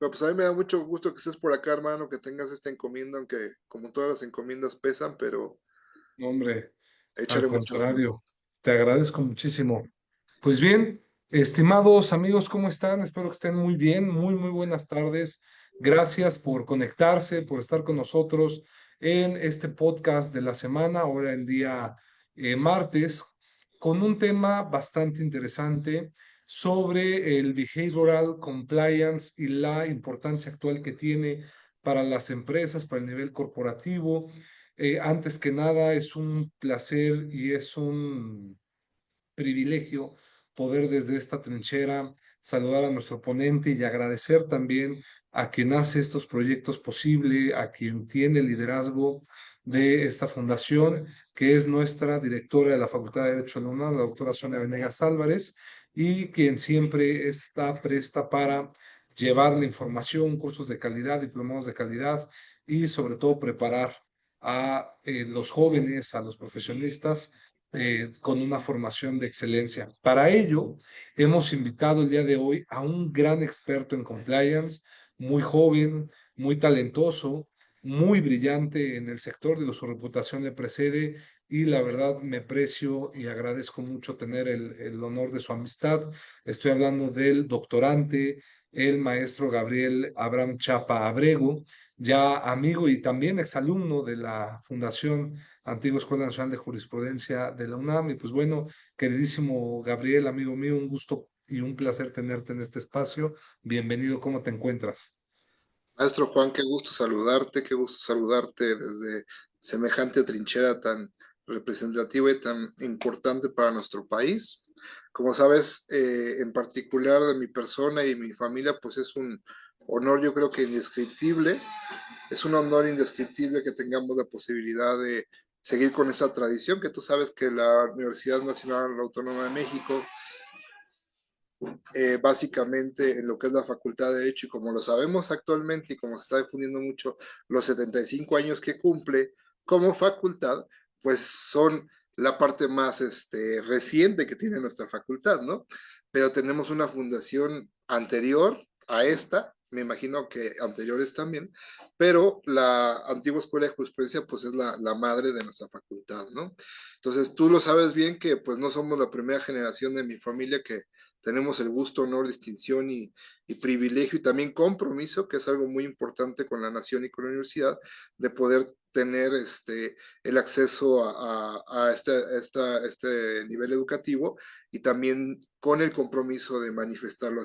Pero pues a mí me da mucho gusto que estés por acá, hermano, que tengas esta encomienda, aunque como todas las encomiendas pesan, pero No, hombre, al échale muchas contrario, ganas. te agradezco muchísimo. Pues bien, estimados amigos, ¿cómo están? Espero que estén muy bien, muy buenas tardes. Gracias por conectarse, por estar con nosotros en este podcast de la semana, ahora en día martes, con un tema bastante interesante sobre el behavioral compliance y la importancia actual que tiene para las empresas, para el nivel corporativo. Antes que nada, es un placer y es un privilegio poder desde esta trinchera saludar a nuestro ponente y agradecer también a quien hace estos proyectos posible, a quien tiene el liderazgo de esta fundación, que es nuestra directora de la Facultad de Derecho de la UNAM, la doctora Sonia Venegas Álvarez, y quien siempre está presta para llevar la información, cursos de calidad, diplomados de calidad y sobre todo preparar a los jóvenes, a los profesionistas con una formación de excelencia. Para ello, hemos invitado el día de hoy a un gran experto en compliance, muy joven, muy talentoso, muy brillante en el sector, digo, su reputación le precede y la verdad me precio y agradezco mucho tener el honor de su amistad. Estoy hablando del doctorante, el maestro Gabriel Abraham Chapa Abrego, ya amigo y también exalumno de la Fundación Antigua Escuela Nacional de Jurisprudencia de la UNAM. Y pues bueno, queridísimo Gabriel, amigo mío, un gusto y un placer tenerte en este espacio. Bienvenido, ¿cómo te encuentras? Maestro Juan, qué gusto saludarte desde semejante trinchera tan representativa y tan importante para nuestro país. Como sabes, en particular de mi persona y mi familia, pues es un honor, yo creo que indescriptible. Es un honor indescriptible que tengamos la posibilidad de seguir con esa tradición, que tú sabes que la Universidad Nacional Autónoma de México, básicamente en lo que es la Facultad de Derecho, y como lo sabemos actualmente y como se está difundiendo mucho, los 75 años que cumple como facultad, pues son la parte más reciente que tiene nuestra facultad, ¿no? Pero tenemos una fundación anterior a esta, me imagino que anteriores también, pero la antigua escuela de jurisprudencia pues es la madre de nuestra facultad, ¿no? Entonces tú lo sabes bien que pues no somos la primera generación de mi familia que tenemos el gusto, honor, distinción y privilegio y también compromiso, que es algo muy importante con la nación y con la universidad, de poder tener el acceso a este nivel educativo y también con el compromiso de manifestarlo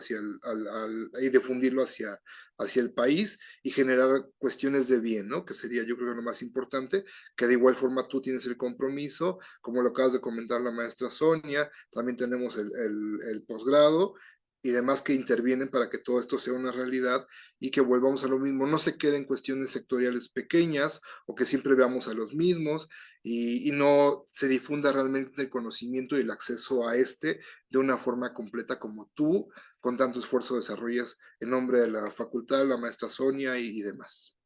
y difundirlo hacia el país y generar cuestiones de bien, ¿no? Que sería yo creo que lo más importante, que de igual forma tú tienes el compromiso, como lo acabas de comentar la maestra Sonia, también tenemos el posgrado y demás que intervienen para que todo esto sea una realidad y que volvamos a lo mismo, no se queden cuestiones sectoriales pequeñas o que siempre veamos a los mismos y no se difunda realmente el conocimiento y el acceso a de una forma completa como tú con tanto esfuerzo desarrollas en nombre de la facultad, la maestra Sonia y demás.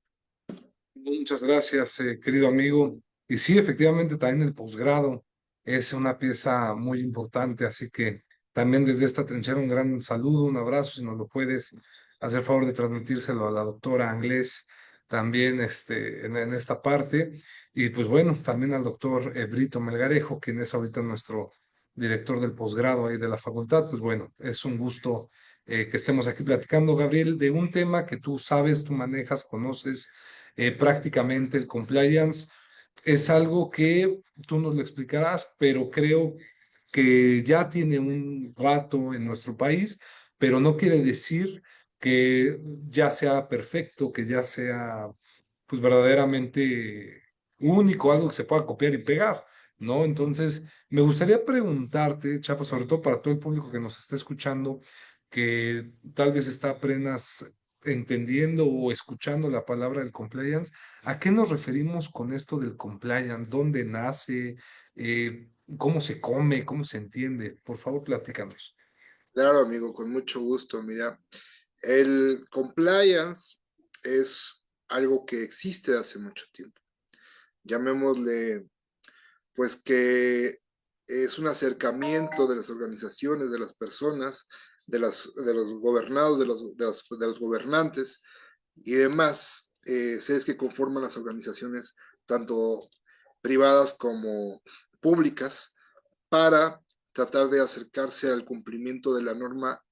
Muchas gracias, querido amigo. Y sí, efectivamente, también el posgrado es una pieza muy importante, así que también desde esta trinchera un gran saludo, un abrazo, si nos lo puedes hacer favor de transmitírselo a la doctora Anglés también en esta parte. Y pues bueno, también al doctor Brito Melgarejo, quien es ahorita nuestro director del posgrado ahí de la facultad. Pues bueno, es un gusto que estemos aquí platicando, Gabriel, de un tema que tú sabes, tú manejas, conoces prácticamente el compliance. Es algo que tú nos lo explicarás, pero creo que ya tiene un rato en nuestro país, pero no quiere decir que ya sea perfecto, que ya sea pues verdaderamente único, algo que se pueda copiar y pegar, ¿no? Entonces, me gustaría preguntarte, Chapa, sobre todo para todo el público que nos está escuchando, que tal vez está apenas entendiendo o escuchando la palabra del compliance, ¿a qué nos referimos con esto del compliance? ¿Dónde nace? ¿Cómo se come? ¿Cómo se entiende? Por favor, platícanos. Claro, amigo, con mucho gusto. Mira, el compliance es algo que existe hace mucho tiempo. Llamémosle, pues que es un acercamiento de las organizaciones, de las personas de los gobernados, de los gobernantes y demás seres que conforman las organizaciones, tanto privadas como públicas, para tratar de acercarse al cumplimiento de la norma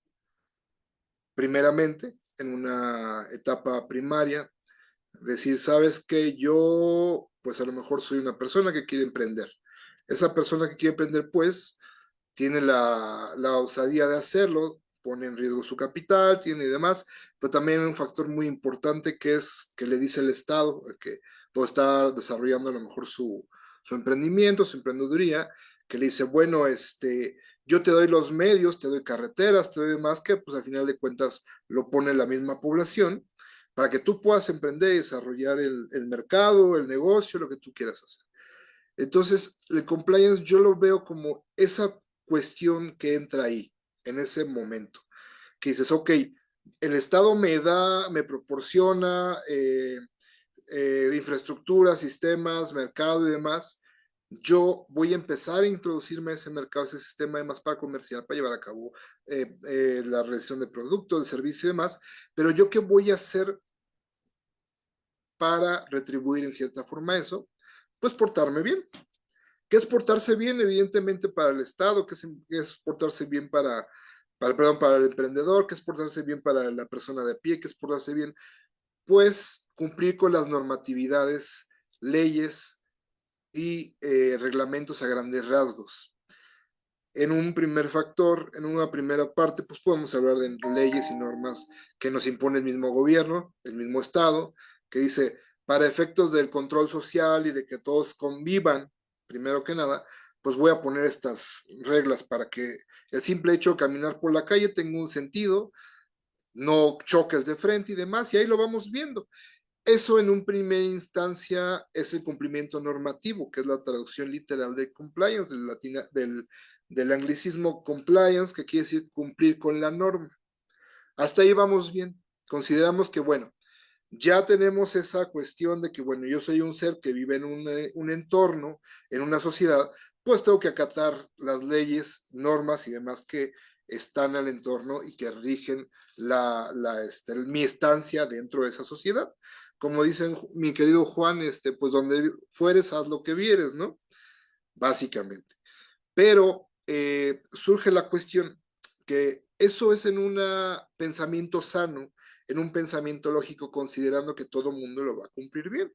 primeramente en una etapa primaria, decir, sabes que yo, pues a lo mejor soy una persona que quiere emprender. Esa persona que quiere emprender, pues, tiene la osadía de hacerlo, pone en riesgo su capital, tiene y demás, pero también hay un factor muy importante que es que le dice el Estado, que todo está desarrollando a lo mejor su emprendimiento, su emprendeduría, que le dice, bueno, yo te doy los medios, te doy carreteras, te doy demás, que pues al final de cuentas lo pone la misma población, para que tú puedas emprender y desarrollar el mercado, el negocio, lo que tú quieras hacer. Entonces, el compliance yo lo veo como esa cuestión que entra ahí, en ese momento, que dices, ok, el Estado me proporciona infraestructura, sistemas, mercado y demás. Yo voy a empezar a introducirme a ese mercado, ese sistema de más para comercial, para llevar a cabo la realización de productos, de servicio y demás, pero yo qué voy a hacer para retribuir en cierta forma eso, pues portarme bien. ¿Qué es portarse bien? Evidentemente para el Estado, ¿qué es portarse bien perdón, para el emprendedor? ¿Qué es portarse bien para la persona de pie? ¿Qué es portarse bien? Pues cumplir con las normatividades, leyes y reglamentos a grandes rasgos. En un primer factor, en una primera parte, pues podemos hablar de leyes y normas que nos impone el mismo gobierno, el mismo Estado, que dice, para efectos del control social y de que todos convivan, primero que nada, pues voy a poner estas reglas para que el simple hecho de caminar por la calle tenga un sentido, no choques de frente y demás, y ahí lo vamos viendo. Eso en un primera instancia es el cumplimiento normativo, que es la traducción literal de compliance, del anglicismo compliance, que quiere decir cumplir con la norma. Hasta ahí vamos bien. Consideramos que, bueno, ya tenemos esa cuestión de que, bueno, yo soy un ser que vive en un entorno, en una sociedad, pues tengo que acatar las leyes, normas y demás que están al entorno y que rigen mi estancia dentro de esa sociedad. Como dicen mi querido Juan, pues donde fueres, haz lo que vieres, ¿no? Básicamente. Pero surge la cuestión que eso es en un pensamiento sano, en un pensamiento lógico, considerando que todo mundo lo va a cumplir bien.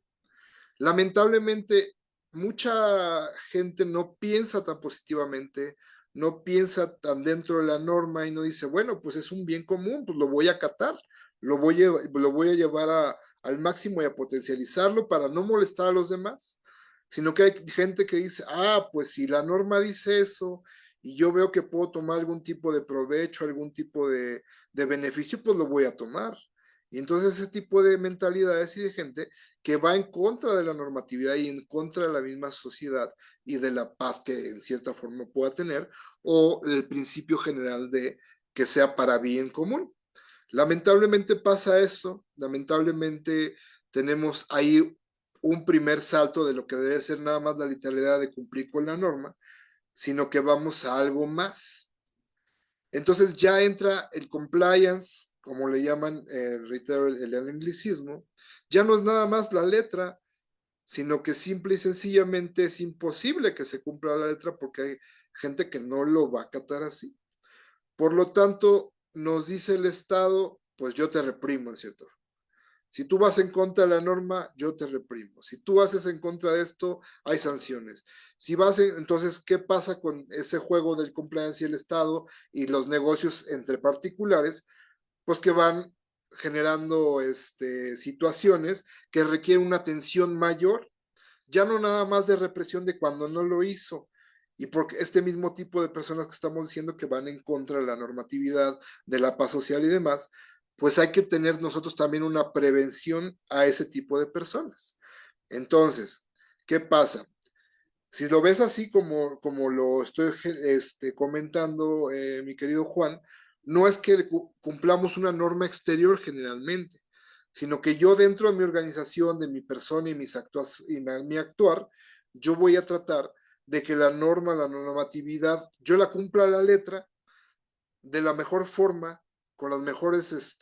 Lamentablemente, mucha gente no piensa tan positivamente, no piensa tan dentro de la norma y no dice, bueno, pues es un bien común, pues lo voy a acatar, lo voy a llevar al máximo y a potencializarlo para no molestar a los demás, sino que hay gente que dice, ah, pues si la norma dice eso y yo veo que puedo tomar algún tipo de provecho, algún tipo de beneficio, pues lo voy a tomar. Y entonces ese tipo de mentalidades y de gente que va en contra de la normatividad y en contra de la misma sociedad y de la paz que en cierta forma pueda tener, o el principio general de que sea para bien común. Lamentablemente pasa eso, lamentablemente tenemos ahí un primer salto de lo que debe ser nada más la literalidad de cumplir con la norma, sino que vamos a algo más. Entonces ya entra el compliance, como le llaman, reitero, el anglicismo, ya no es nada más la letra, sino que simple y sencillamente es imposible que se cumpla la letra porque hay gente que no lo va a acatar así. Por lo tanto, nos dice el Estado, pues yo te reprimo, en cierto. Si tú vas en contra de la norma, yo te reprimo. Si tú haces en contra de esto, hay sanciones. Si vas entonces, ¿qué pasa con ese juego del compliance y el Estado y los negocios entre particulares? Pues que van generando situaciones que requieren una atención mayor, ya no nada más de represión de cuando no lo hizo, y porque este mismo tipo de personas que estamos diciendo que van en contra de la normatividad, de la paz social y demás, pues hay que tener nosotros también una prevención a ese tipo de personas. Entonces, ¿qué pasa? Si lo ves así como lo estoy comentando, mi querido Juan, no es que cumplamos una norma exterior generalmente, sino que yo dentro de mi organización, de mi persona y mi actuar, yo voy a tratar de que la norma, la normatividad, yo la cumpla a la letra, de la mejor forma, con los mejores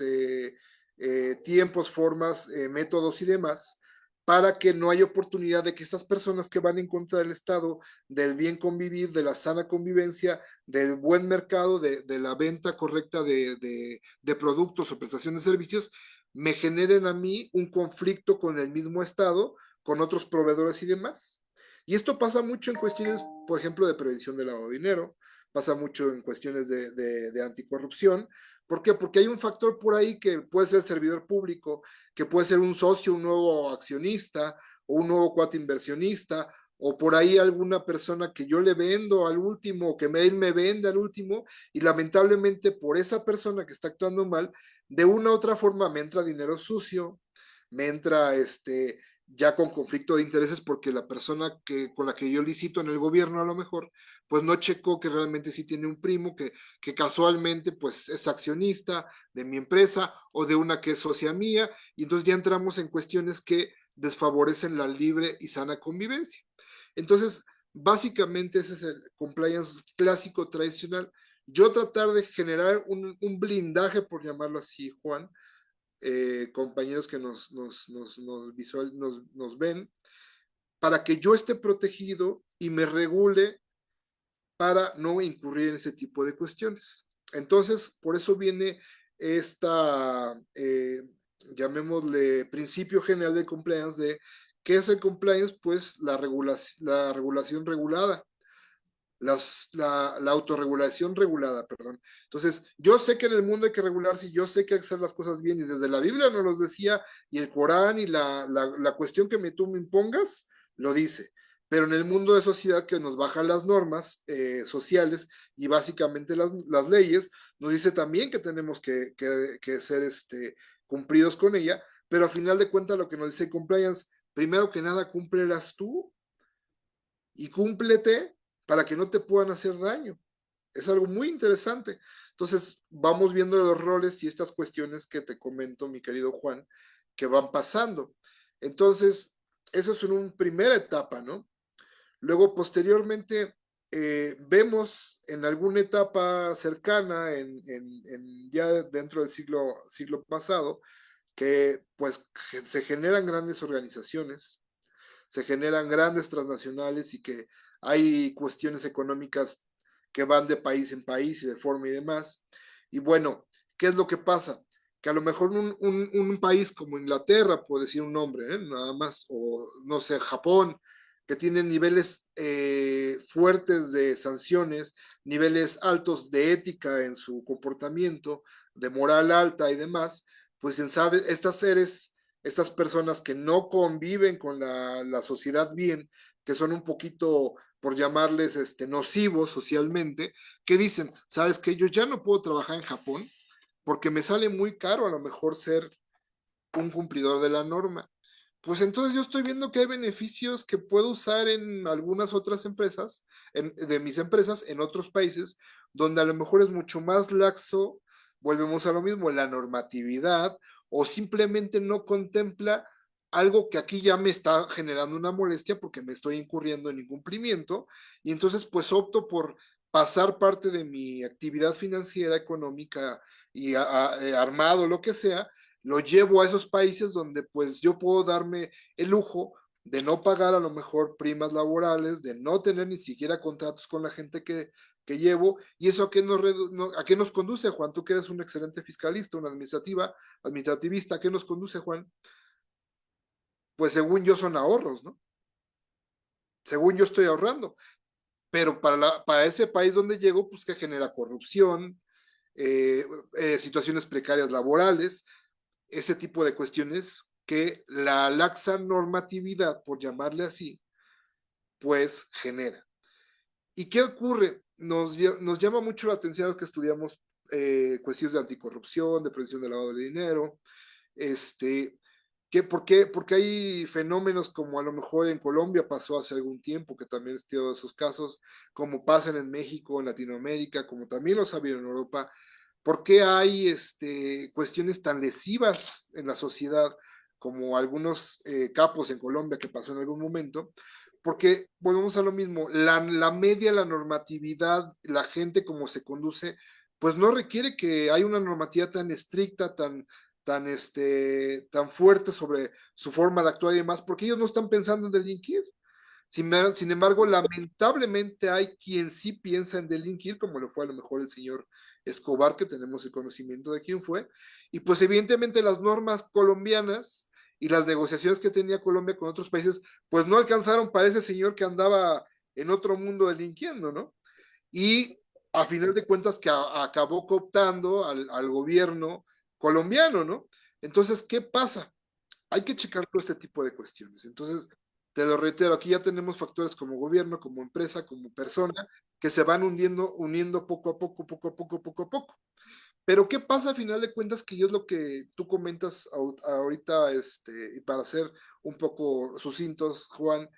tiempos, formas, métodos y demás, para que no haya oportunidad de que estas personas que van en contra del Estado, del bien convivir, de la sana convivencia, del buen mercado, de la venta correcta de productos o prestaciones de servicios, me generen a mí un conflicto con el mismo Estado, con otros proveedores y demás. Y esto pasa mucho en cuestiones, por ejemplo, de prevención del lavado de dinero, pasa mucho en cuestiones de anticorrupción. ¿Por qué? Porque hay un factor por ahí que puede ser el servidor público, que puede ser un socio, un nuevo accionista o un nuevo cuate inversionista, o por ahí alguna persona que yo le vendo al último, o que él me vende al último, y lamentablemente por esa persona que está actuando mal, de una u otra forma me entra dinero sucio, me entra ya con conflicto de intereses porque la persona con la que yo licito en el gobierno a lo mejor, pues no checó que realmente sí tiene un primo que casualmente pues es accionista de mi empresa o de una que es socia mía, y entonces ya entramos en cuestiones que desfavorecen la libre y sana convivencia. Entonces, básicamente ese es el compliance clásico tradicional. Yo tratar de generar un blindaje, por llamarlo así, Juan, compañeros que nos ven, para que yo esté protegido y me regule para no incurrir en ese tipo de cuestiones. Entonces, por eso viene esta, llamémosle, principio general de compliance de ¿qué es el compliance? Pues la regulación regulada. La autorregulación regulada, perdón. Entonces, yo sé que en el mundo hay que regularse, yo sé que hay que hacer las cosas bien, y desde la Biblia nos los decía, y el Corán, y la cuestión que tú me impongas, lo dice. Pero en el mundo de sociedad que nos bajan las normas sociales y básicamente las leyes, nos dice también que tenemos que ser cumplidos con ella, pero a final de cuentas lo que nos dice compliance, primero que nada, cúmplelas tú y cúmplete para que no te puedan hacer daño. Es algo muy interesante. Entonces, vamos viendo los roles y estas cuestiones que te comento, mi querido Juan, que van pasando. Entonces, eso es en una primera etapa, ¿no? Luego, posteriormente, vemos en alguna etapa cercana, ya dentro del siglo pasado, que pues se generan grandes organizaciones, se generan grandes transnacionales y que hay cuestiones económicas que van de país en país y de forma y demás. Y bueno, ¿qué es lo que pasa? Que a lo mejor un país como Inglaterra, puedo decir un nombre, nada más, o no sé, Japón, que tiene niveles fuertes de sanciones, niveles altos de ética en su comportamiento, de moral alta y demás, pues en sabe, estas personas que no conviven con la sociedad bien, que son un poquito, por llamarles, nocivos socialmente, que dicen, ¿sabes qué? Yo ya no puedo trabajar en Japón porque me sale muy caro a lo mejor ser un cumplidor de la norma. Pues entonces yo estoy viendo que hay beneficios que puedo usar en algunas otras empresas, de mis empresas, en otros países, donde a lo mejor es mucho más laxo, volvemos a lo mismo, la normatividad, o simplemente no contempla algo que aquí ya me está generando una molestia porque me estoy incurriendo en incumplimiento, y entonces pues opto por pasar parte de mi actividad financiera, económica y armado, lo que sea, lo llevo a esos países donde pues yo puedo darme el lujo de no pagar a lo mejor primas laborales, de no tener ni siquiera contratos con la gente que llevo. ¿Y eso a qué nos conduce, Juan? Tú que eres un excelente fiscalista, un administrativista, ¿a qué nos conduce, Juan? Pues según yo son ahorros, ¿no? Según yo estoy ahorrando. Pero para ese país donde llego, pues que genera corrupción, situaciones precarias laborales, ese tipo de cuestiones que la laxa normatividad, por llamarle así, pues genera. ¿Y qué ocurre? Nos llama mucho la atención que estudiamos cuestiones de anticorrupción, de prevención del lavado de dinero, este, ¿por qué? Porque hay fenómenos como a lo mejor en Colombia pasó hace algún tiempo, que también estudiado esos casos, como pasan en México, en Latinoamérica, como también lo sabían en Europa. ¿Por qué hay cuestiones tan lesivas en la sociedad como algunos capos en Colombia que pasó en algún momento? Porque volvemos a lo mismo, la media, la normatividad, la gente como se conduce, pues no requiere que haya una normativa tan estricta, tan fuerte sobre su forma de actuar y demás, porque ellos no están pensando en delinquir. Sin embargo, lamentablemente hay quien sí piensa en delinquir, como lo fue a lo mejor el señor Escobar, que tenemos el conocimiento de quién fue, y pues evidentemente las normas colombianas y las negociaciones que tenía Colombia con otros países, pues no alcanzaron para ese señor que andaba en otro mundo delinquiendo, ¿no? Y a final de cuentas que acabó cooptando al gobierno colombiano, ¿no? Entonces, ¿qué pasa? Hay que checar todo este tipo de cuestiones. Entonces, te lo reitero, aquí ya tenemos factores como gobierno, como empresa, como persona, que se van uniendo poco a poco, poco a poco, poco a poco. Pero ¿qué pasa a final de cuentas? Que yo es lo que tú comentas ahorita, y para ser un poco sucintos, Juan,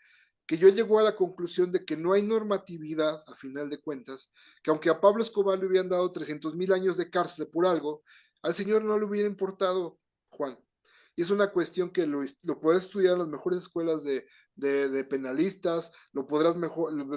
que yo llego a la conclusión de que no hay normatividad, a final de cuentas, que aunque a Pablo Escobar le hubieran dado 300,000 años de cárcel por algo, al señor no le hubiera importado, Juan. Y es una cuestión que lo puedes estudiar en las mejores escuelas de penalistas, lo podrás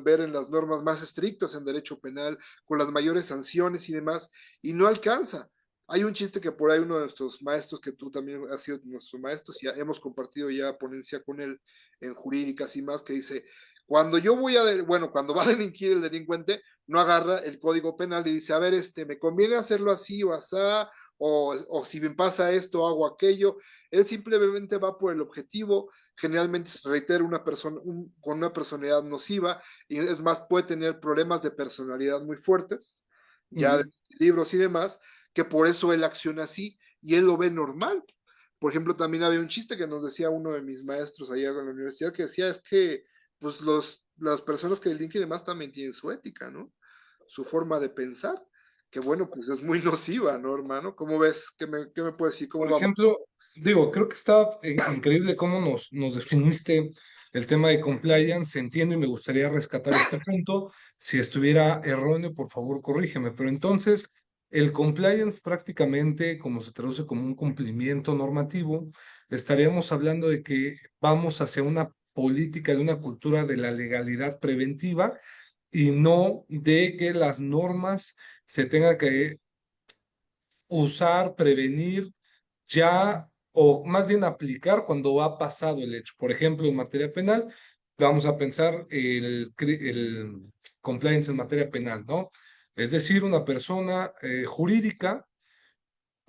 ver en las normas más estrictas en derecho penal, con las mayores sanciones y demás, y no alcanza. Hay un chiste que por ahí uno de nuestros maestros, que tú también has sido nuestro maestro, ya hemos compartido ya ponencia con él en jurídicas y más, que dice, cuando va a delinquir el delincuente, no agarra el código penal y dice, a ver, me conviene hacerlo así o asá, o si me pasa esto, hago aquello. Él simplemente va por el objetivo, generalmente se reitera con una personalidad nociva, y es más, puede tener problemas de personalidad muy fuertes, ya de libros y demás, que por eso él acciona así, y él lo ve normal. Por ejemplo, también había un chiste que nos decía uno de mis maestros allá en la universidad, que decía, es que pues las personas que delinquen y demás también tienen su ética, ¿no? Su forma de pensar, que bueno, pues es muy nociva, ¿no, hermano? ¿Cómo ves? ¿Qué me puedes decir? ¿Cómo Por vamos? ejemplo, digo, creo que está increíble cómo nos definiste el tema de compliance. Entiendo y me gustaría rescatar este punto. Si estuviera erróneo, por favor, corrígeme. Pero entonces, el compliance prácticamente, como se traduce como un cumplimiento normativo, estaríamos hablando de que vamos hacia una política de una cultura de la legalidad preventiva y no de que las normas se tengan que usar, prevenir ya, o más bien aplicar cuando ha pasado el hecho. Por ejemplo, en materia penal, vamos a pensar el compliance en materia penal, ¿no? Es decir, una persona jurídica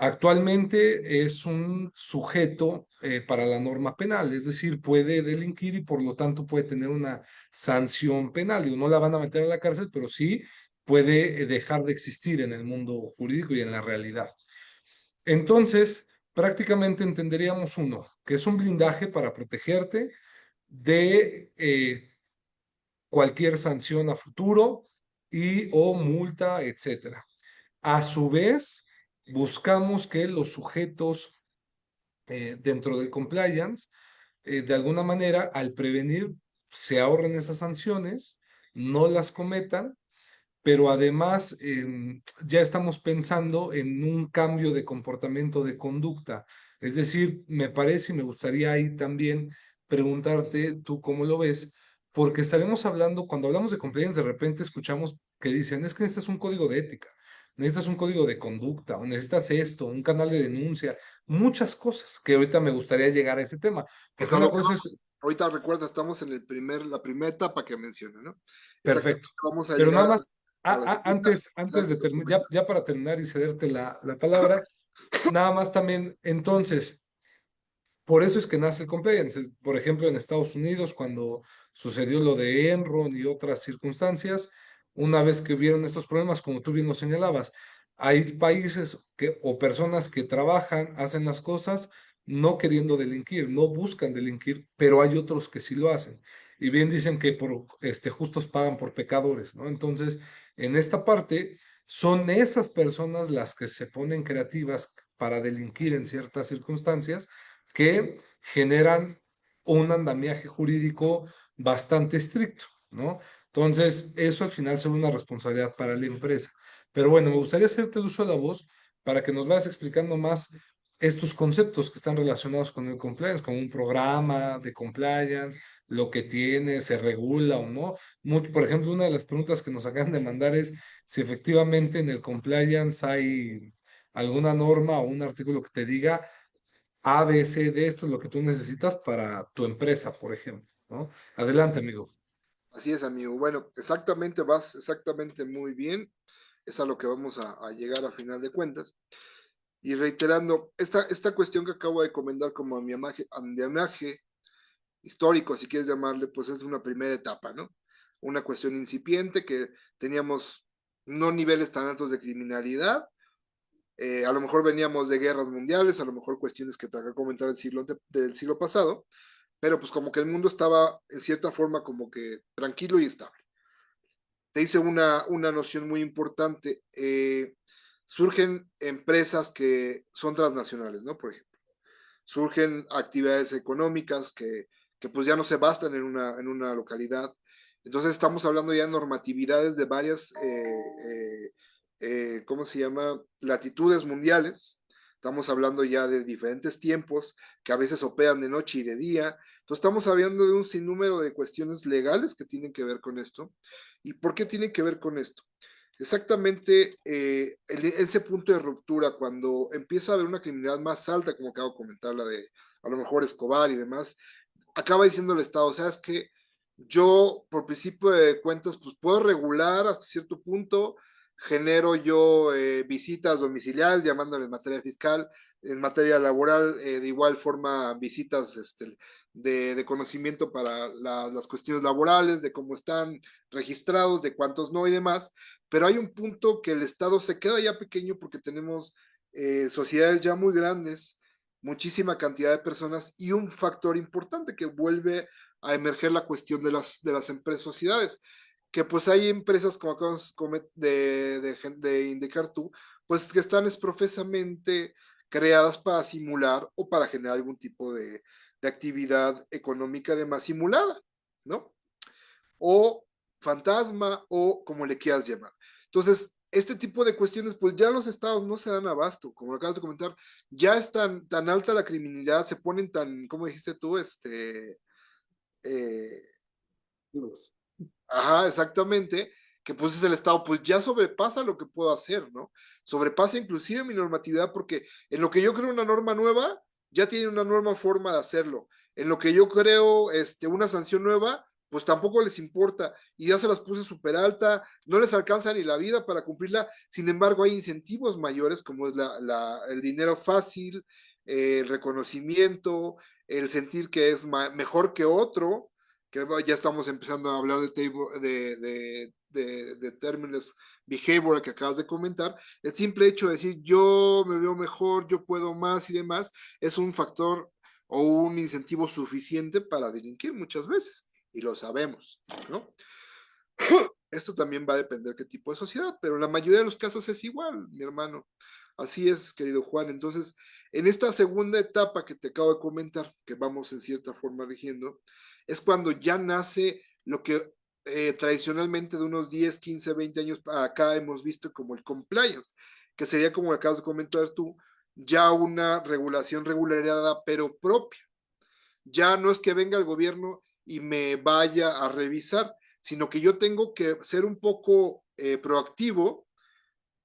actualmente es un sujeto para la norma penal, es decir, puede delinquir y por lo tanto puede tener una sanción penal. Y no la van a meter a la cárcel, pero sí puede dejar de existir en el mundo jurídico y en la realidad. Entonces, prácticamente entenderíamos uno, que es un blindaje para protegerte de cualquier sanción a futuro y o multa, etcétera. A su vez, buscamos que los sujetos dentro del compliance, de alguna manera, al prevenir, se ahorren esas sanciones, no las cometan, pero además ya estamos pensando en un cambio de comportamiento, de conducta. Es decir, me parece y me gustaría ahí también preguntarte tú cómo lo ves, porque estaremos hablando, cuando hablamos de compliance, de repente escuchamos que dicen, es que necesitas un código de ética, necesitas un código de conducta, o necesitas esto, un canal de denuncia, muchas cosas que ahorita me gustaría llegar a ese tema, Es porque a lo una que cosa es vamos. Ahorita recuerda, estamos en la primera etapa que menciona, ¿no? Exactamente, perfecto. vamos a Pero llegar nada más, a la segunda. antes Adelante, de tú terminar, comenta. ya para terminar y cederte la palabra, nada más también, entonces, por eso es que nace el compliance. Por ejemplo, en Estados Unidos, cuando sucedió lo de Enron y otras circunstancias, una vez que hubieron estos problemas, como tú bien lo señalabas, hay países o personas que trabajan, hacen las cosas no queriendo delinquir, no buscan delinquir, pero hay otros que sí lo hacen. Y bien dicen que por justos pagan por pecadores, ¿no? Entonces, en esta parte, son esas personas las que se ponen creativas para delinquir en ciertas circunstancias que generan un andamiaje jurídico bastante estricto, ¿no? Entonces, eso al final son una responsabilidad para la empresa. Pero bueno, me gustaría hacerte el uso de la voz para que nos vayas explicando más estos conceptos que están relacionados con el compliance, como un programa de compliance, lo que tiene, se regula o no. Por ejemplo, una de las preguntas que nos acaban de mandar es si efectivamente en el compliance hay alguna norma o un artículo que te diga A, B, C, D, esto es lo que tú necesitas para tu empresa, por ejemplo, ¿no? Adelante, amigo. Así es, amigo. Bueno, exactamente, vas exactamente muy bien. Es a lo que vamos a llegar a final de cuentas. Y reiterando, esta cuestión que acabo de comentar como andamiaje histórico, si quieres llamarle, pues es una primera etapa, ¿no? Una cuestión incipiente que teníamos no niveles tan altos de criminalidad, a lo mejor veníamos de guerras mundiales, a lo mejor cuestiones que te acabo de comentar del siglo pasado, pero pues como que el mundo estaba en cierta forma como que tranquilo y estable. Te hice una noción muy importante. Surgen empresas que son transnacionales, ¿no? Por ejemplo, surgen actividades económicas que pues ya no se bastan en una localidad. Entonces estamos hablando ya de normatividades de varias, ¿cómo se llama? Latitudes mundiales. Estamos hablando ya de diferentes tiempos que a veces operan de noche y de día. Entonces estamos hablando de un sinnúmero de cuestiones legales que tienen que ver con esto. ¿Y por qué tienen que ver con esto? Exactamente ese punto de ruptura, cuando empieza a haber una criminalidad más alta, como acabo de comentar, la de a lo mejor Escobar y demás, acaba diciendo el Estado, o sea, es que yo, por principio de cuentas, pues puedo regular hasta cierto punto, genero yo visitas domiciliares, llamándole en materia fiscal, en materia laboral, de igual forma visitas de conocimiento para las cuestiones laborales, de cómo están registrados, de cuántos no y demás, pero hay un punto que el Estado se queda ya pequeño porque tenemos sociedades ya muy grandes, muchísima cantidad de personas y un factor importante que vuelve a emerger la cuestión de las empresas sociedades, que pues hay empresas como acabas de indicar tú, pues que están exprofesamente creadas para simular o para generar algún tipo de actividad económica de más simulada, ¿no? O fantasma o como le quieras llamar. Entonces, este tipo de cuestiones, pues ya los estados no se dan abasto, como lo acabas de comentar, ya es tan alta la criminalidad, se ponen tan, como dijiste tú, eh, ajá, exactamente, que pues es el Estado, pues ya sobrepasa lo que puedo hacer, ¿no? Sobrepasa inclusive mi normatividad porque en lo que yo creo una norma nueva, ya tiene una norma forma de hacerlo. En lo que yo creo una sanción nueva, pues tampoco les importa y ya se las puse súper alta, no les alcanza ni la vida para cumplirla. Sin embargo, hay incentivos mayores como es el dinero fácil, el reconocimiento, el sentir que es mejor que otro, que ya estamos empezando a hablar de términos behavioral que acabas de comentar, el simple hecho de decir yo me veo mejor, yo puedo más y demás, es un factor o un incentivo suficiente para delinquir muchas veces, y lo sabemos, ¿no? Esto también va a depender qué tipo de sociedad, pero en la mayoría de los casos es igual, mi hermano. Así es, querido Juan. Entonces, en esta segunda etapa que te acabo de comentar, que vamos en cierta forma eligiendo, es cuando ya nace lo que tradicionalmente de unos 10, 15, 20 años para acá hemos visto como el compliance, que sería como acabas de comentar tú, ya una regulación regulada, pero propia. Ya no es que venga el gobierno y me vaya a revisar, sino que yo tengo que ser un poco proactivo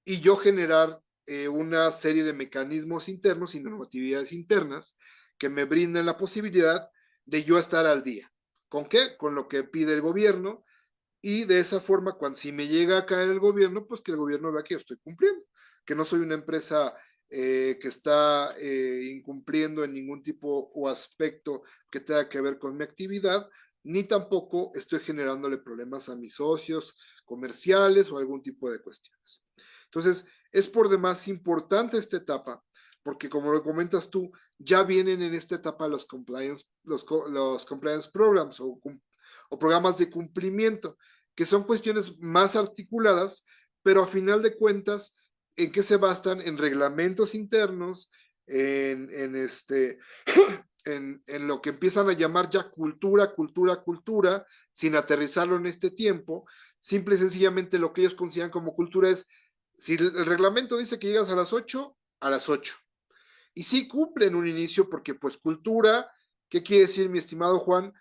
y yo generar una serie de mecanismos internos y normatividades internas que me brinden la posibilidad de yo estar al día. ¿Con qué? Con lo que pide el gobierno y de esa forma, cuando si me llega a caer el gobierno, pues que el gobierno vea que yo estoy cumpliendo, que no soy una empresa que está incumpliendo en ningún tipo o aspecto que tenga que ver con mi actividad, ni tampoco estoy generándole problemas a mis socios comerciales o algún tipo de cuestiones. Entonces, es por demás importante esta etapa, porque como lo comentas tú, ya vienen en esta etapa los compliance programs o programas de cumplimiento, que son cuestiones más articuladas, pero a final de cuentas, ¿en qué se bastan? En reglamentos internos, en en lo que empiezan a llamar ya cultura, sin aterrizarlo en este tiempo, simple y sencillamente lo que ellos consideran como cultura es, si el reglamento dice que llegas a las 8, a las 8. Y sí cumple en un inicio porque pues cultura, ¿qué quiere decir mi estimado Juan?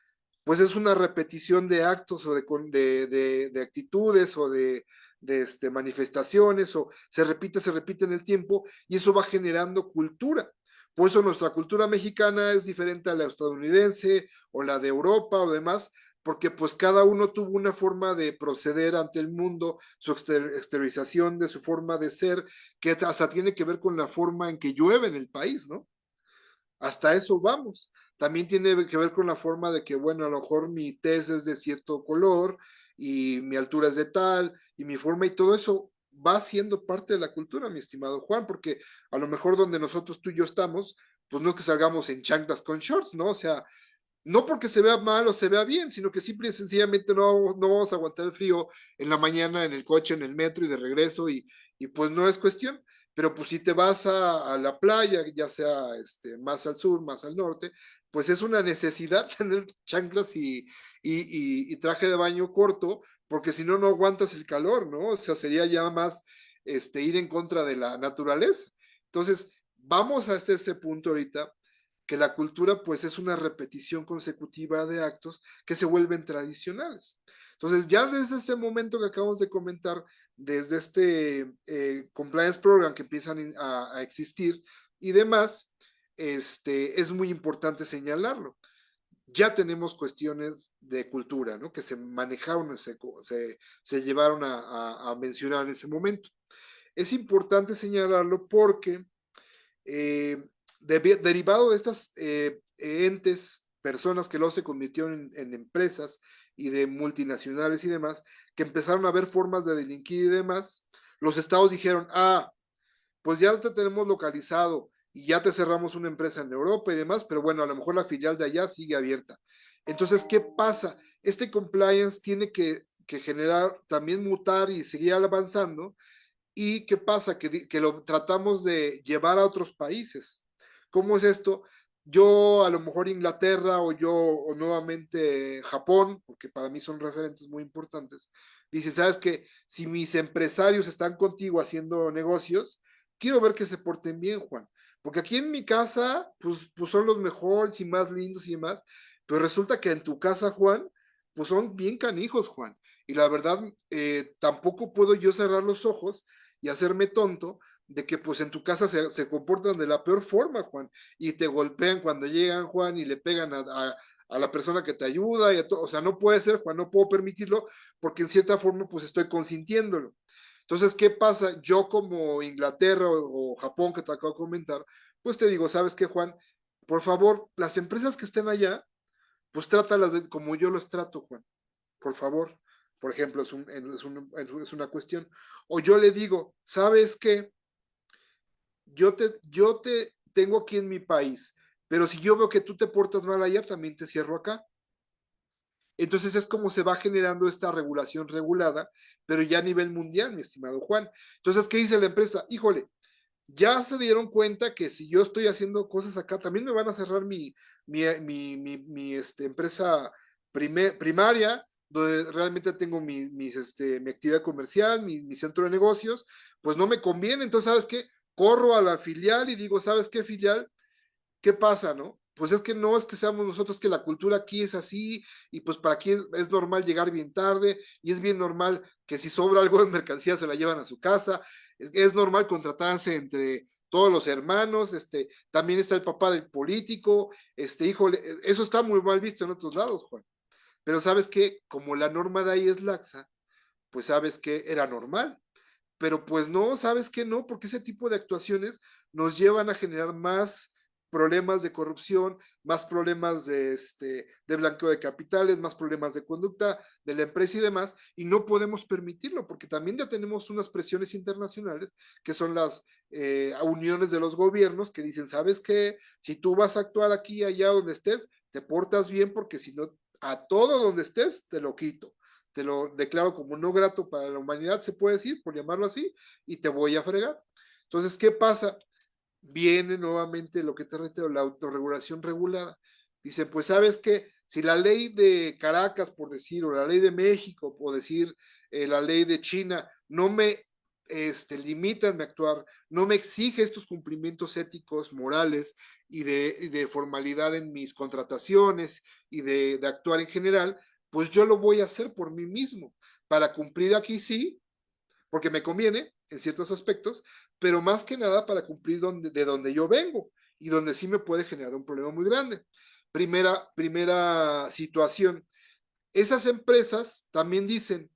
Pues es una repetición de actos o de actitudes o de manifestaciones o se repite en el tiempo y eso va generando cultura. Por eso nuestra cultura mexicana es diferente a la estadounidense o la de Europa o demás, porque pues cada uno tuvo una forma de proceder ante el mundo, su exteriorización de su forma de ser, que hasta tiene que ver con la forma en que llueve en el país, ¿no? Hasta eso vamos. También tiene que ver con la forma de que, bueno, a lo mejor mi tez es de cierto color y mi altura es de tal y mi forma y todo eso va siendo parte de la cultura, mi estimado Juan, porque a lo mejor donde nosotros tú y yo estamos, pues no es que salgamos en chanclas con shorts, ¿no? O sea, no porque se vea mal o se vea bien, sino que simple y sencillamente no vamos a aguantar el frío en la mañana, en el coche, en el metro y de regreso, y pues no es cuestión. Pero pues si te vas a la playa, ya sea más al sur, más al norte, pues es una necesidad tener chanclas y traje de baño corto, porque si no, no aguantas el calor, ¿no? O sea, sería ya más ir en contra de la naturaleza. Entonces, vamos hasta ese punto ahorita que la cultura pues es una repetición consecutiva de actos que se vuelven tradicionales. Entonces ya desde este momento que acabamos de comentar, desde compliance program que empiezan a existir y demás, es muy importante señalarlo. Ya tenemos cuestiones de cultura, ¿no? Que se manejaron, se llevaron a mencionar en ese momento. Es importante señalarlo porque derivado de estas entes, personas que luego se convirtieron en empresas y de multinacionales y demás, que empezaron a ver formas de delinquir y demás, los estados dijeron, pues ya te tenemos localizado y ya te cerramos una empresa en Europa y demás, pero bueno, a lo mejor la filial de allá sigue abierta. Entonces, ¿qué pasa? Este compliance tiene que generar, también mutar y seguir avanzando. ¿Y qué pasa? Que lo tratamos de llevar a otros países. ¿Cómo es esto? Yo a lo mejor Inglaterra o nuevamente Japón, porque para mí son referentes muy importantes, dice, ¿sabes qué? Si mis empresarios están contigo haciendo negocios, quiero ver que se porten bien, Juan. Porque aquí en mi casa, pues son los mejores y más lindos y demás, pero resulta que en tu casa, Juan, pues son bien canijos, Juan. Y la verdad, tampoco puedo yo cerrar los ojos y hacerme tonto de que pues en tu casa se comportan de la peor forma, Juan, y te golpean cuando llegan, Juan, y le pegan a la persona que te ayuda, o sea, no puede ser, Juan, no puedo permitirlo, porque en cierta forma pues estoy consintiéndolo. Entonces, ¿qué pasa? Yo como Inglaterra o Japón, que te acabo de comentar, pues te digo, ¿sabes qué, Juan? Por favor, las empresas que estén allá, pues trátalas como yo los trato, Juan, por favor. Por ejemplo, es una cuestión. O yo le digo, ¿sabes qué? Yo te tengo aquí en mi país, pero si yo veo que tú te portas mal allá, también te cierro acá. Entonces es como se va generando esta regulación regulada, pero ya a nivel mundial, mi estimado Juan. Entonces, ¿qué dice la empresa? Híjole, ya se dieron cuenta que si yo estoy haciendo cosas acá, también me van a cerrar mi empresa primaria, donde realmente tengo mi actividad comercial, mi centro de negocios, pues no me conviene. Entonces, ¿sabes qué? Corro a la filial y digo, ¿sabes qué filial? ¿Qué pasa, no? Pues es que no es que seamos nosotros, que la cultura aquí es así, y pues para aquí es normal llegar bien tarde, y es bien normal que si sobra algo de mercancía se la llevan a su casa, es normal contratarse entre todos los hermanos, también está el papá del político, híjole, eso está muy mal visto en otros lados, Juan. Pero sabes que, como la norma de ahí es laxa, pues sabes que era normal. Pero pues no, sabes que no, porque ese tipo de actuaciones nos llevan a generar más problemas de corrupción, más problemas de blanqueo de capitales, más problemas de conducta de la empresa y demás, y no podemos permitirlo, porque también ya tenemos unas presiones internacionales, que son las uniones de los gobiernos, que dicen, ¿sabes qué? Si tú vas a actuar aquí, allá donde estés, te portas bien, porque si no, a todo donde estés, te lo quito, te lo declaro como no grato para la humanidad, se puede decir, por llamarlo así, y te voy a fregar. Entonces, ¿qué pasa? Viene nuevamente lo que te reitero, la autorregulación regulada. Dice, pues sabes que si la ley de Caracas, por decir, o la ley de México, por decir, la ley de China, no me limita en mi actuar, no me exige estos cumplimientos éticos, morales y de formalidad en mis contrataciones y de actuar en general, pues yo lo voy a hacer por mí mismo, para cumplir aquí sí, porque me conviene en ciertos aspectos, pero más que nada para cumplir de donde yo vengo y donde sí me puede generar un problema muy grande. Primera situación, esas empresas también dicen,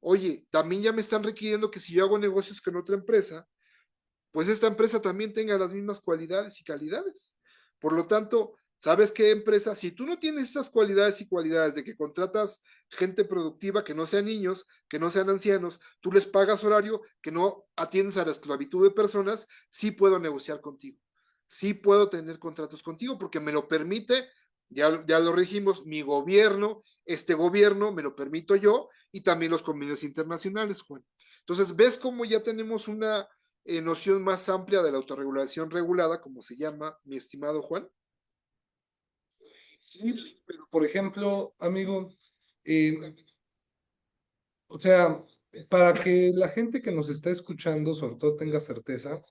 oye, también ya me están requiriendo que si yo hago negocios con otra empresa, pues esta empresa también tenga las mismas cualidades y calidades. Por lo tanto, ¿sabes qué empresa? Si tú no tienes estas cualidades de que contratas gente productiva, que no sean niños, que no sean ancianos, tú les pagas horario, que no atiendes a la esclavitud de personas, sí puedo negociar contigo. Sí puedo tener contratos contigo porque me lo permite, ya lo regimos, mi gobierno, este gobierno, me lo permito yo y también los convenios internacionales, Juan. Entonces, ¿ves cómo ya tenemos una noción más amplia de la autorregulación regulada, como se llama, mi estimado Juan? Sí, pero por ejemplo, amigo, eh, o sea, para que la gente que nos está escuchando, sobre todo, tenga certeza,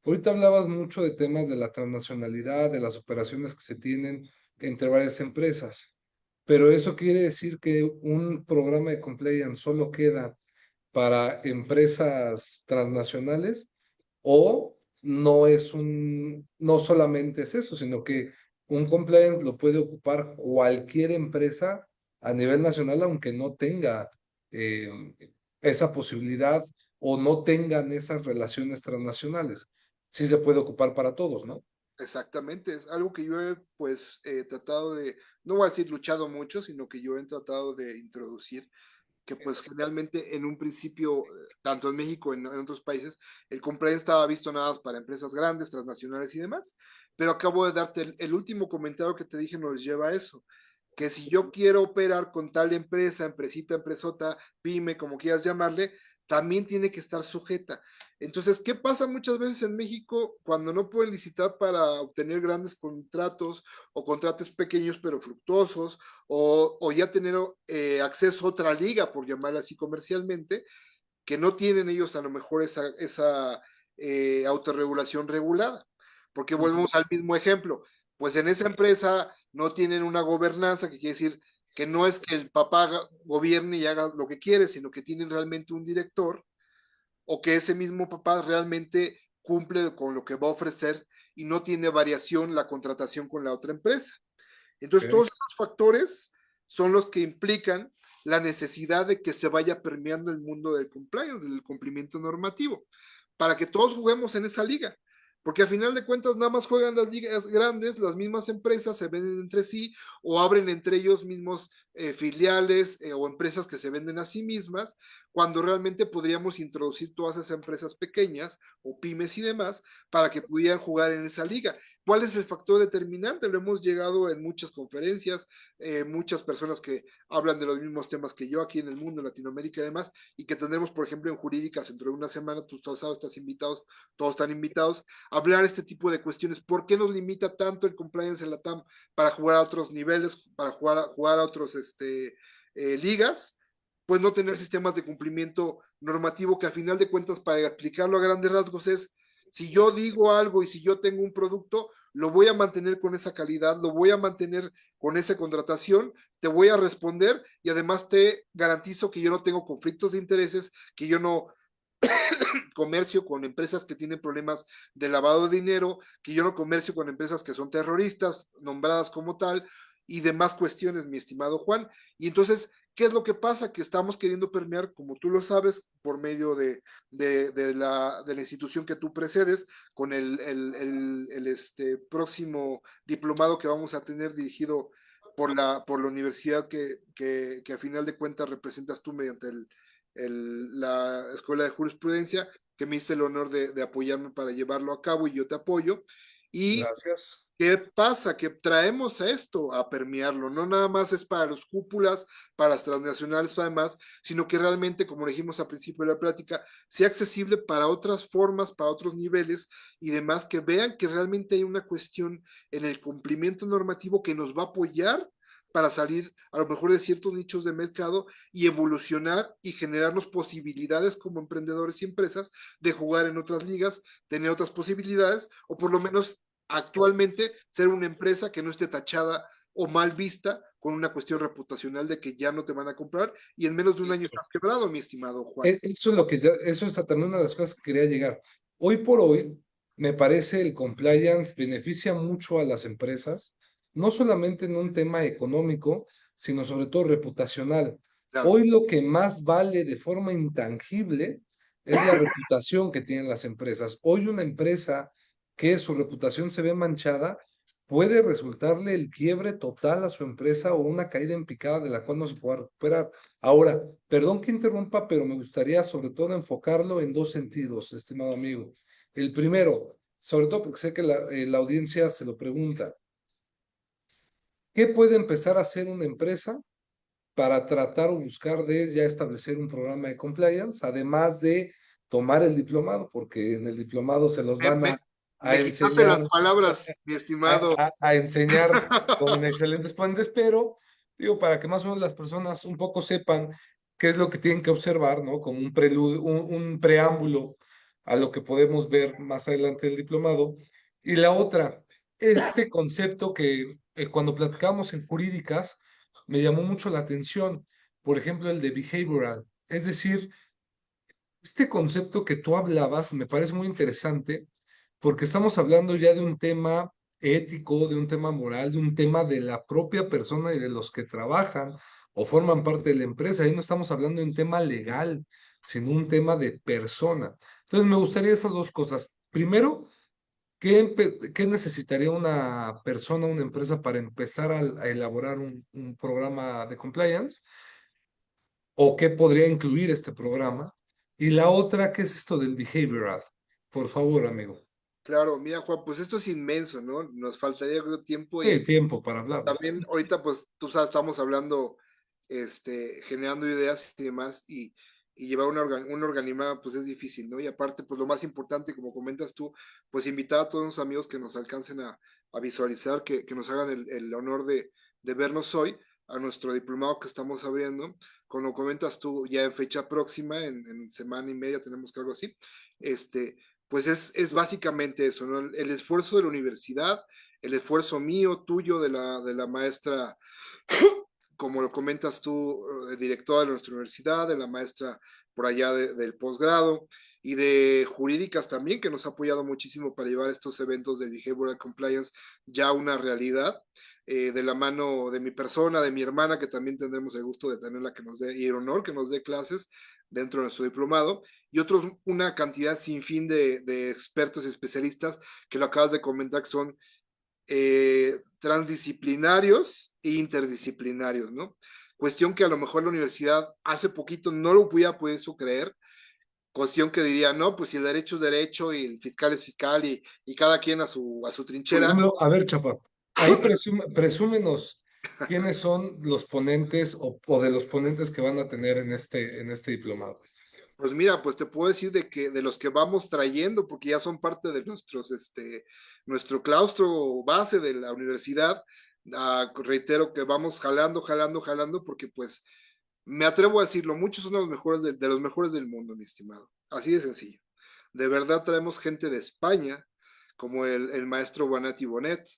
ahorita hablabas mucho de temas de la transnacionalidad, de las operaciones que se tienen entre varias empresas, pero eso quiere decir que un programa de compliance solo queda para empresas transnacionales o no es no solamente es eso, sino que un compliance lo puede ocupar cualquier empresa a nivel nacional, aunque no tenga eh, esa posibilidad o no tengan esas relaciones transnacionales. Sí se puede ocupar para todos, ¿no? Exactamente, es algo que yo he pues tratado de, no voy a decir luchado mucho, sino que yo he tratado de introducir, que pues generalmente en un principio, tanto en México como en otros países, el compliance estaba visto nada más para empresas grandes, transnacionales y demás, pero acabo de darte el último comentario que te dije nos lleva a eso, que si yo quiero operar con tal empresa, empresita, empresota, pyme, como quieras llamarle, también tiene que estar sujeta. Entonces, ¿qué pasa muchas veces en México cuando no pueden licitar para obtener grandes contratos o contratos pequeños pero fructuosos o ya tener acceso a otra liga, por llamarla así comercialmente, que no tienen ellos a lo mejor esa autorregulación regulada? Porque Ujú. volvemos al mismo ejemplo, pues en esa empresa no tienen una gobernanza, que quiere decir que no es que el papá gobierne y haga lo que quiere, sino que tienen realmente un director o que ese mismo papá realmente cumple con lo que va a ofrecer y no tiene variación la contratación con la otra empresa. Entonces, Ok. todos esos factores son los que implican la necesidad de que se vaya permeando el mundo del compliance, del cumplimiento normativo, para que todos juguemos en esa liga. Porque a final de cuentas nada más juegan las ligas grandes, las mismas empresas se venden entre sí o abren entre ellos mismos filiales o empresas que se venden a sí mismas, cuando realmente podríamos introducir todas esas empresas pequeñas o pymes y demás para que pudieran jugar en esa liga. ¿Cuál es el factor determinante? Lo hemos llegado en muchas conferencias, muchas personas que hablan de los mismos temas que yo aquí en el mundo, en Latinoamérica y demás, y que tendremos, por ejemplo, en Jurídicas dentro de una semana, tú todos sabes, estás invitados, todos están invitados, a hablar este tipo de cuestiones. ¿Por qué nos limita tanto el compliance en la TAM para jugar a otros niveles, para jugar a otros ligas? Pues no tener sistemas de cumplimiento normativo que a final de cuentas, para explicarlo a grandes rasgos, es si yo digo algo y si yo tengo un producto, lo voy a mantener con esa calidad, lo voy a mantener con esa contratación, te voy a responder y además te garantizo que yo no tengo conflictos de intereses, que yo no comercio con empresas que tienen problemas de lavado de dinero, que yo no comercio con empresas que son terroristas, nombradas como tal, y demás cuestiones, mi estimado Juan. Y entonces, ¿qué es lo que pasa? Que estamos queriendo permear, como tú lo sabes, por medio de la institución que tú precedes, con próximo diplomado que vamos a tener dirigido por la universidad que a final de cuentas representas tú mediante la Escuela de Jurisprudencia, que me hice el honor de apoyarme para llevarlo a cabo y yo te apoyo. ¿Y Gracias. qué pasa? Que traemos a esto a permearlo, no nada más es para los cúpulas, para las transnacionales además, sino que realmente, como dijimos al principio de la plática, sea accesible para otras formas, para otros niveles y demás, que vean que realmente hay una cuestión en el cumplimiento normativo que nos va a apoyar para salir a lo mejor de ciertos nichos de mercado y evolucionar y generarnos posibilidades como emprendedores y empresas de jugar en otras ligas, tener otras posibilidades, o por lo menos actualmente ser una empresa que no esté tachada o mal vista con una cuestión reputacional de que ya no te van a comprar y en menos de un año Eso. estás quebrado, mi estimado Juan. Eso es lo que eso es también una de las cosas que quería llegar. Hoy por hoy, me parece el compliance beneficia mucho a las empresas, no solamente en un tema económico, sino sobre todo reputacional. Claro. Hoy lo que más vale de forma intangible es la reputación que tienen las empresas. Hoy una empresa que su reputación se ve manchada puede resultarle el quiebre total a su empresa o una caída en picada de la cual no se pueda recuperar. Ahora, perdón que interrumpa, pero me gustaría sobre todo enfocarlo en dos sentidos, estimado amigo. El primero, sobre todo porque sé que la audiencia se lo pregunta, ¿qué puede empezar a hacer una empresa para tratar o buscar de ya establecer un programa de compliance, además de tomar el diplomado, porque en el diplomado se los Me, van me, a me quitaste enseñar, las palabras, mi estimado. a enseñar con excelentes ponentes, pero digo, para que más o menos las personas un poco sepan qué es lo que tienen que observar, ¿no? Como un preludio, un preámbulo a lo que podemos ver más adelante del diplomado. Y la otra, este concepto que cuando platicamos en jurídicas me llamó mucho la atención, por ejemplo, el de behavioral, es decir, este concepto que tú hablabas me parece muy interesante porque estamos hablando ya de un tema ético, de un tema moral, de un tema de la propia persona y de los que trabajan o forman parte de la empresa. Ahí no estamos hablando de un tema legal, sino un tema de persona. Entonces, me gustaría esas dos cosas. Primero, ¿qué necesitaría una persona, una empresa para empezar a elaborar un programa de compliance? ¿O qué podría incluir este programa? Y la otra, ¿qué es esto del behavioral? Por favor, amigo. Claro, mira, Juan, pues esto es inmenso, ¿no? Nos faltaría creo, tiempo Sí, y tiempo para hablarlo. también ahorita, pues, tú sabes, estamos hablando, generando ideas y demás, y llevar una organigrama, pues es difícil, ¿no? Y aparte, pues lo más importante, como comentas tú, pues invitar a todos los amigos que nos alcancen a visualizar, que nos hagan el honor de vernos hoy a nuestro diplomado que estamos abriendo. Como comentas tú, ya en fecha próxima, en semana y media tenemos que algo así, pues es básicamente eso, ¿no? El esfuerzo de la universidad, el esfuerzo mío, tuyo, de la maestra, como lo comentas tú, directora de nuestra universidad, de la maestra por allá del posgrado y de jurídicas también, que nos ha apoyado muchísimo para llevar estos eventos de Behavioral Compliance ya una realidad, de la mano de mi persona, de mi hermana, que también tendremos el gusto de tenerla que nos dé, y el honor que nos dé clases dentro de nuestro diplomado, y otros, una cantidad sin fin de expertos y especialistas que lo acabas de comentar, que son transdisciplinarios e interdisciplinarios, ¿no? Cuestión que a lo mejor la universidad hace poquito no lo hubiera podido creer, cuestión que diría, no, pues si el derecho es derecho y el fiscal es fiscal y cada quien a su Por trinchera. ejemplo, a ver, Chapa, ahí presúmenos quiénes son los ponentes o de los ponentes que van a tener en este diplomado. Pues mira, pues te puedo decir de que de los que vamos trayendo, porque ya son parte de nuestro claustro base de la universidad, reitero que vamos jalando, jalando, jalando, porque pues me atrevo a decirlo, muchos son los mejores de los mejores del mundo, mi estimado. Así de sencillo. De verdad traemos gente de España, como el maestro Bonatti Bonet,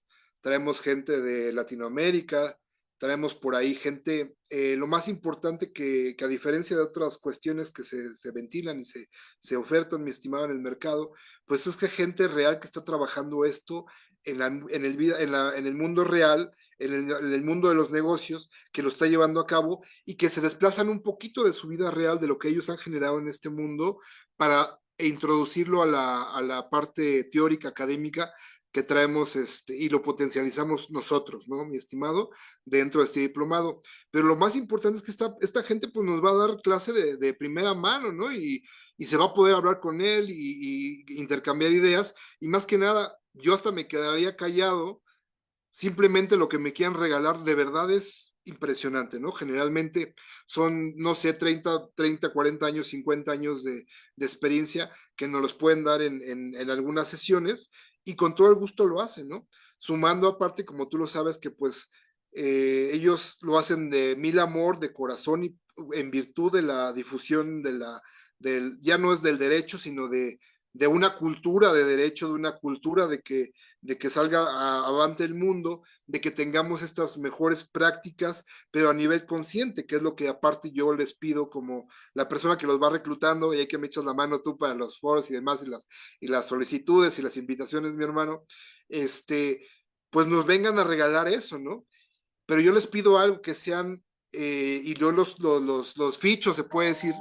traemos gente de Latinoamérica, traemos por ahí gente, lo más importante que a diferencia de otras cuestiones que se ventilan y se ofertan, mi estimado, en el mercado, pues es que gente real que está trabajando esto en el mundo real, en el mundo de los negocios, que lo está llevando a cabo y que se desplazan un poquito de su vida real, de lo que ellos han generado en este mundo, para introducirlo a la parte teórica, académica, que traemos y lo potencializamos nosotros, ¿no, mi estimado? Dentro de este diplomado. Pero lo más importante es que esta gente pues nos va a dar clase de primera mano, ¿no? Y se va a poder hablar con él y intercambiar ideas. Y más que nada, yo hasta me quedaría callado. Simplemente lo que me quieran regalar de verdad es impresionante, ¿no? Generalmente son, no sé, 30 40 años, 50 años de experiencia que nos los pueden dar en algunas sesiones y con todo el gusto lo hacen, ¿no? Sumando aparte, como tú lo sabes, que pues Ellos lo hacen de mil amor, de corazón y en virtud de la difusión ya no es del derecho, sino de una cultura de derecho, de una cultura de que salga avante el mundo, de que tengamos estas mejores prácticas, pero a nivel consciente, que es lo que aparte yo les pido como la persona que los va reclutando, y hay que me echas la mano tú para los foros y demás, y las solicitudes y las invitaciones, mi hermano, pues nos vengan a regalar eso, ¿no? Pero yo les pido algo que sean, y yo los fichos, se puede decir,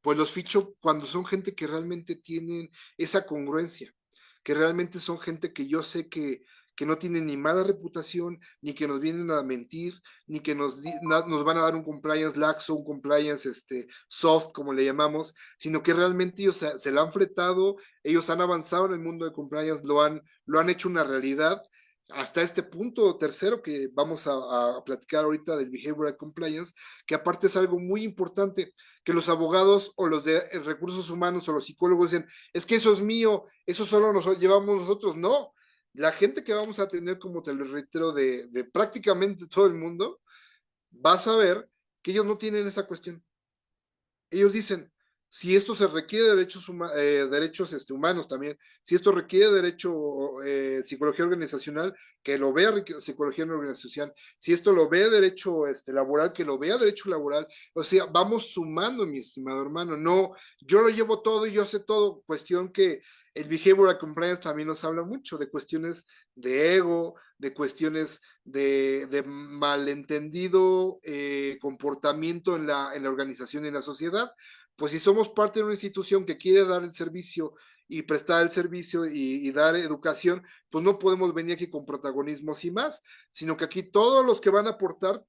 pues los ficho cuando son gente que realmente tienen esa congruencia, que realmente son gente que yo sé que no tienen ni mala reputación, ni que nos vienen a mentir, ni que nos van a dar un compliance laxo, un compliance soft, como le llamamos, sino que realmente ellos se la han fretado, ellos han avanzado en el mundo de compliance, lo han hecho una realidad, hasta este punto tercero que vamos a platicar ahorita del behavioral compliance, que aparte es algo muy importante, que los abogados o los de recursos humanos o los psicólogos dicen, es que eso es mío, eso solo nos llevamos nosotros. No, la gente que vamos a tener, como te lo reitero, de prácticamente todo el mundo, vas a ver que ellos no tienen esa cuestión. Ellos dicen, si esto se requiere de derechos humanos también, si esto requiere derecho psicología organizacional, que lo vea psicología organizacional, si esto lo ve derecho laboral, que lo vea derecho laboral, o sea, vamos sumando, mi estimado hermano, no, yo lo llevo todo y yo sé todo, cuestión que el behavioral compliance también nos habla mucho de cuestiones de ego, de cuestiones de malentendido comportamiento en la organización y en la sociedad. Pues si somos parte de una institución que quiere dar el servicio y prestar el servicio y dar educación, pues no podemos venir aquí con protagonismos y más, sino que aquí todos los que van a aportar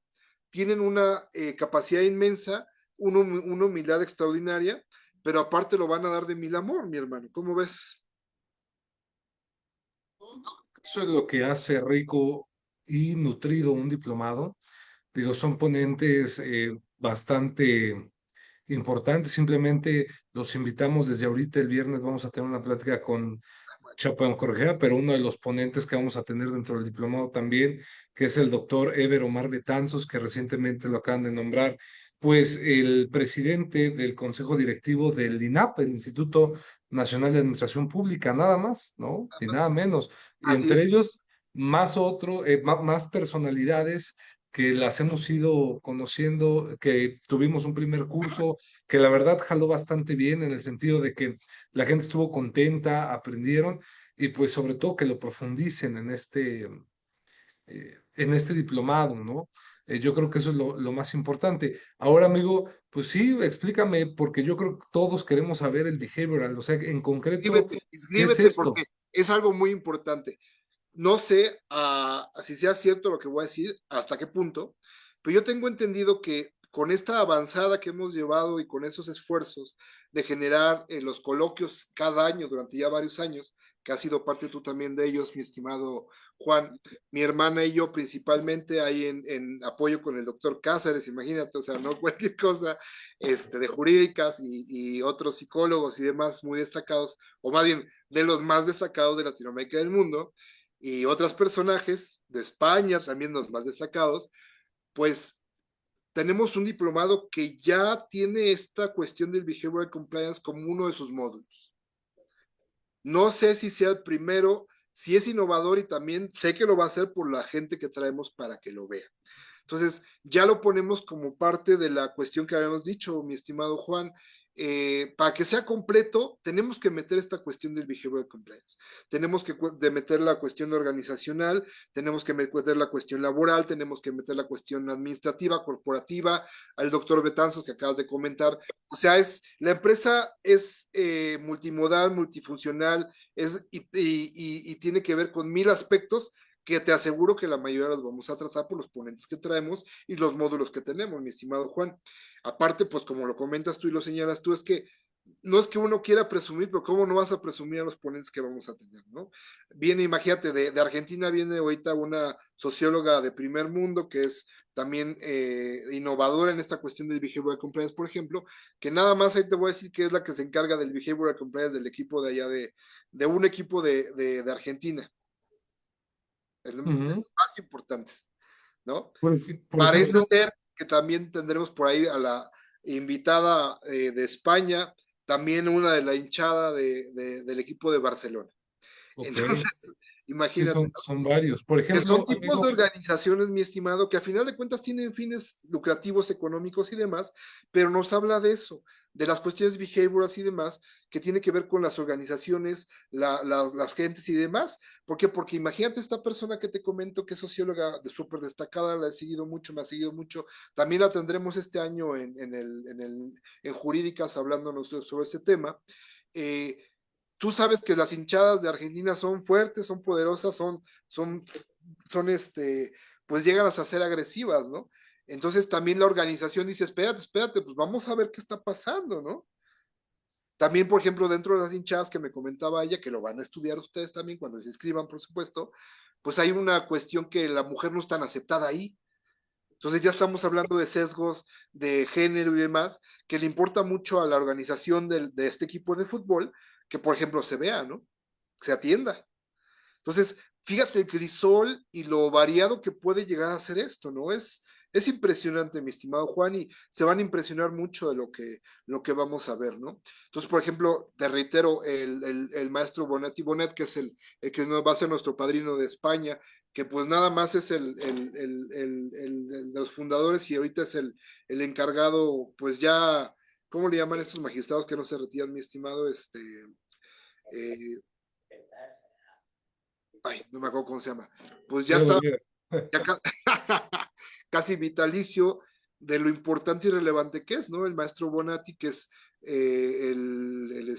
tienen una capacidad inmensa, una humildad extraordinaria, pero aparte lo van a dar de mil amor, mi hermano. ¿Cómo ves? Eso es lo que hace rico y nutrido un diplomado. Digo, son ponentes bastante importantes. Simplemente los invitamos desde ahorita. El viernes vamos a tener una plática con Chapa Correa, pero uno de los ponentes que vamos a tener dentro del diplomado también, que es el doctor Ever Omar Betanzos, que recientemente lo acaban de nombrar, pues el presidente del Consejo Directivo del INAP, el Instituto Nacional de Administración Pública, nada más, ¿no? Y nada menos. Y Así entre es. ellos, más personalidades que las hemos ido conociendo, que tuvimos un primer curso que la verdad jaló bastante bien en el sentido de que la gente estuvo contenta, aprendieron y pues sobre todo que lo profundicen en este diplomado, ¿no? Yo creo que eso es lo más importante. Ahora, amigo, pues sí, explícame, porque yo creo que todos queremos saber el behavioral, o sea, en concreto, Inscríbete, ¿qué es inscríbete porque esto? es algo muy importante. No sé si sea cierto lo que voy a decir, hasta qué punto, pero yo tengo entendido que con esta avanzada que hemos llevado y con esos esfuerzos de generar los coloquios cada año durante ya varios años, que has sido parte tú también de ellos, mi estimado Juan, mi hermana y yo principalmente ahí en apoyo con el doctor Cáceres, imagínate, o sea, no cualquier cosa de jurídicas y otros psicólogos y demás muy destacados, o más bien de los más destacados de Latinoamérica y del mundo, y otros personajes de España, también los más destacados, pues tenemos un diplomado que ya tiene esta cuestión del behavioral compliance como uno de sus módulos. No sé si sea el primero, si es innovador y también sé que lo va a hacer por la gente que traemos para que lo vea. Entonces, ya lo ponemos como parte de la cuestión que habíamos dicho, mi estimado Juan. Para que sea completo, tenemos que meter esta cuestión del behavioral compliance. Tenemos que meter la cuestión organizacional, tenemos que meter la cuestión laboral, tenemos que meter la cuestión administrativa, corporativa, al doctor Betanzos que acabas de comentar. O sea, la empresa es multimodal, multifuncional, y tiene que ver con mil aspectos que te aseguro que la mayoría los vamos a tratar por los ponentes que traemos y los módulos que tenemos, mi estimado Juan. Aparte, pues como lo comentas tú y lo señalas tú, es que no es que uno quiera presumir, pero ¿cómo no vas a presumir a los ponentes que vamos a tener, no? Viene, imagínate, de Argentina viene ahorita una socióloga de primer mundo que es también innovadora en esta cuestión del behavioral compliance, por ejemplo, que nada más ahí te voy a decir que es la que se encarga del behavioral compliance del equipo de allá de un equipo de Argentina, es de los Ujú. más importantes. ¿no? Por Parece ejemplo, ser que también tendremos por ahí a la invitada de España, también una de la hinchada del equipo de Barcelona. ok, Entonces, sí, imagínate, son varios. Por que son ejemplo, tipos de amigo, organizaciones, mi estimado, que a final de cuentas tienen fines lucrativos económicos y demás, pero nos habla de eso, de las cuestiones behaviorales y demás, que tiene que ver con las organizaciones, las gentes y demás. ¿Por qué? Porque imagínate esta persona que te comento, que es socióloga de súper destacada, la he seguido mucho, me ha seguido mucho. También la tendremos este año en Jurídicas hablándonos sobre ese tema. Eh, Tú sabes que las hinchadas de Argentina son fuertes, son poderosas, son, son pues llegan a ser agresivas, ¿no? Entonces también la organización dice, espérate, pues vamos a ver qué está pasando, ¿no? También, por ejemplo, dentro de las hinchadas que me comentaba ella, que lo van a estudiar ustedes también cuando se inscriban, por supuesto, pues hay una cuestión que la mujer no es tan aceptada ahí. Entonces ya estamos hablando de sesgos de género y demás, que le importa mucho a la organización de este equipo de fútbol, que por ejemplo se vea, ¿no? Se atienda. Entonces, fíjate el crisol y lo variado que puede llegar a ser esto, ¿no? Es impresionante, mi estimado Juan, y se van a impresionar mucho de lo que vamos a ver, ¿no? Entonces, por ejemplo, te reitero, el maestro Bonetti Bonet, que es el que va a ser nuestro padrino de España, que pues nada más es de los fundadores y ahorita es el encargado, pues ya, ¿cómo le llaman estos magistrados que no se retiran, mi estimado? Eh, Ay, no me acuerdo cómo se llama, pues ya ya lo está, diga. ya casi vitalicio de lo importante y relevante que es, ¿no? El maestro Bonatti, que es el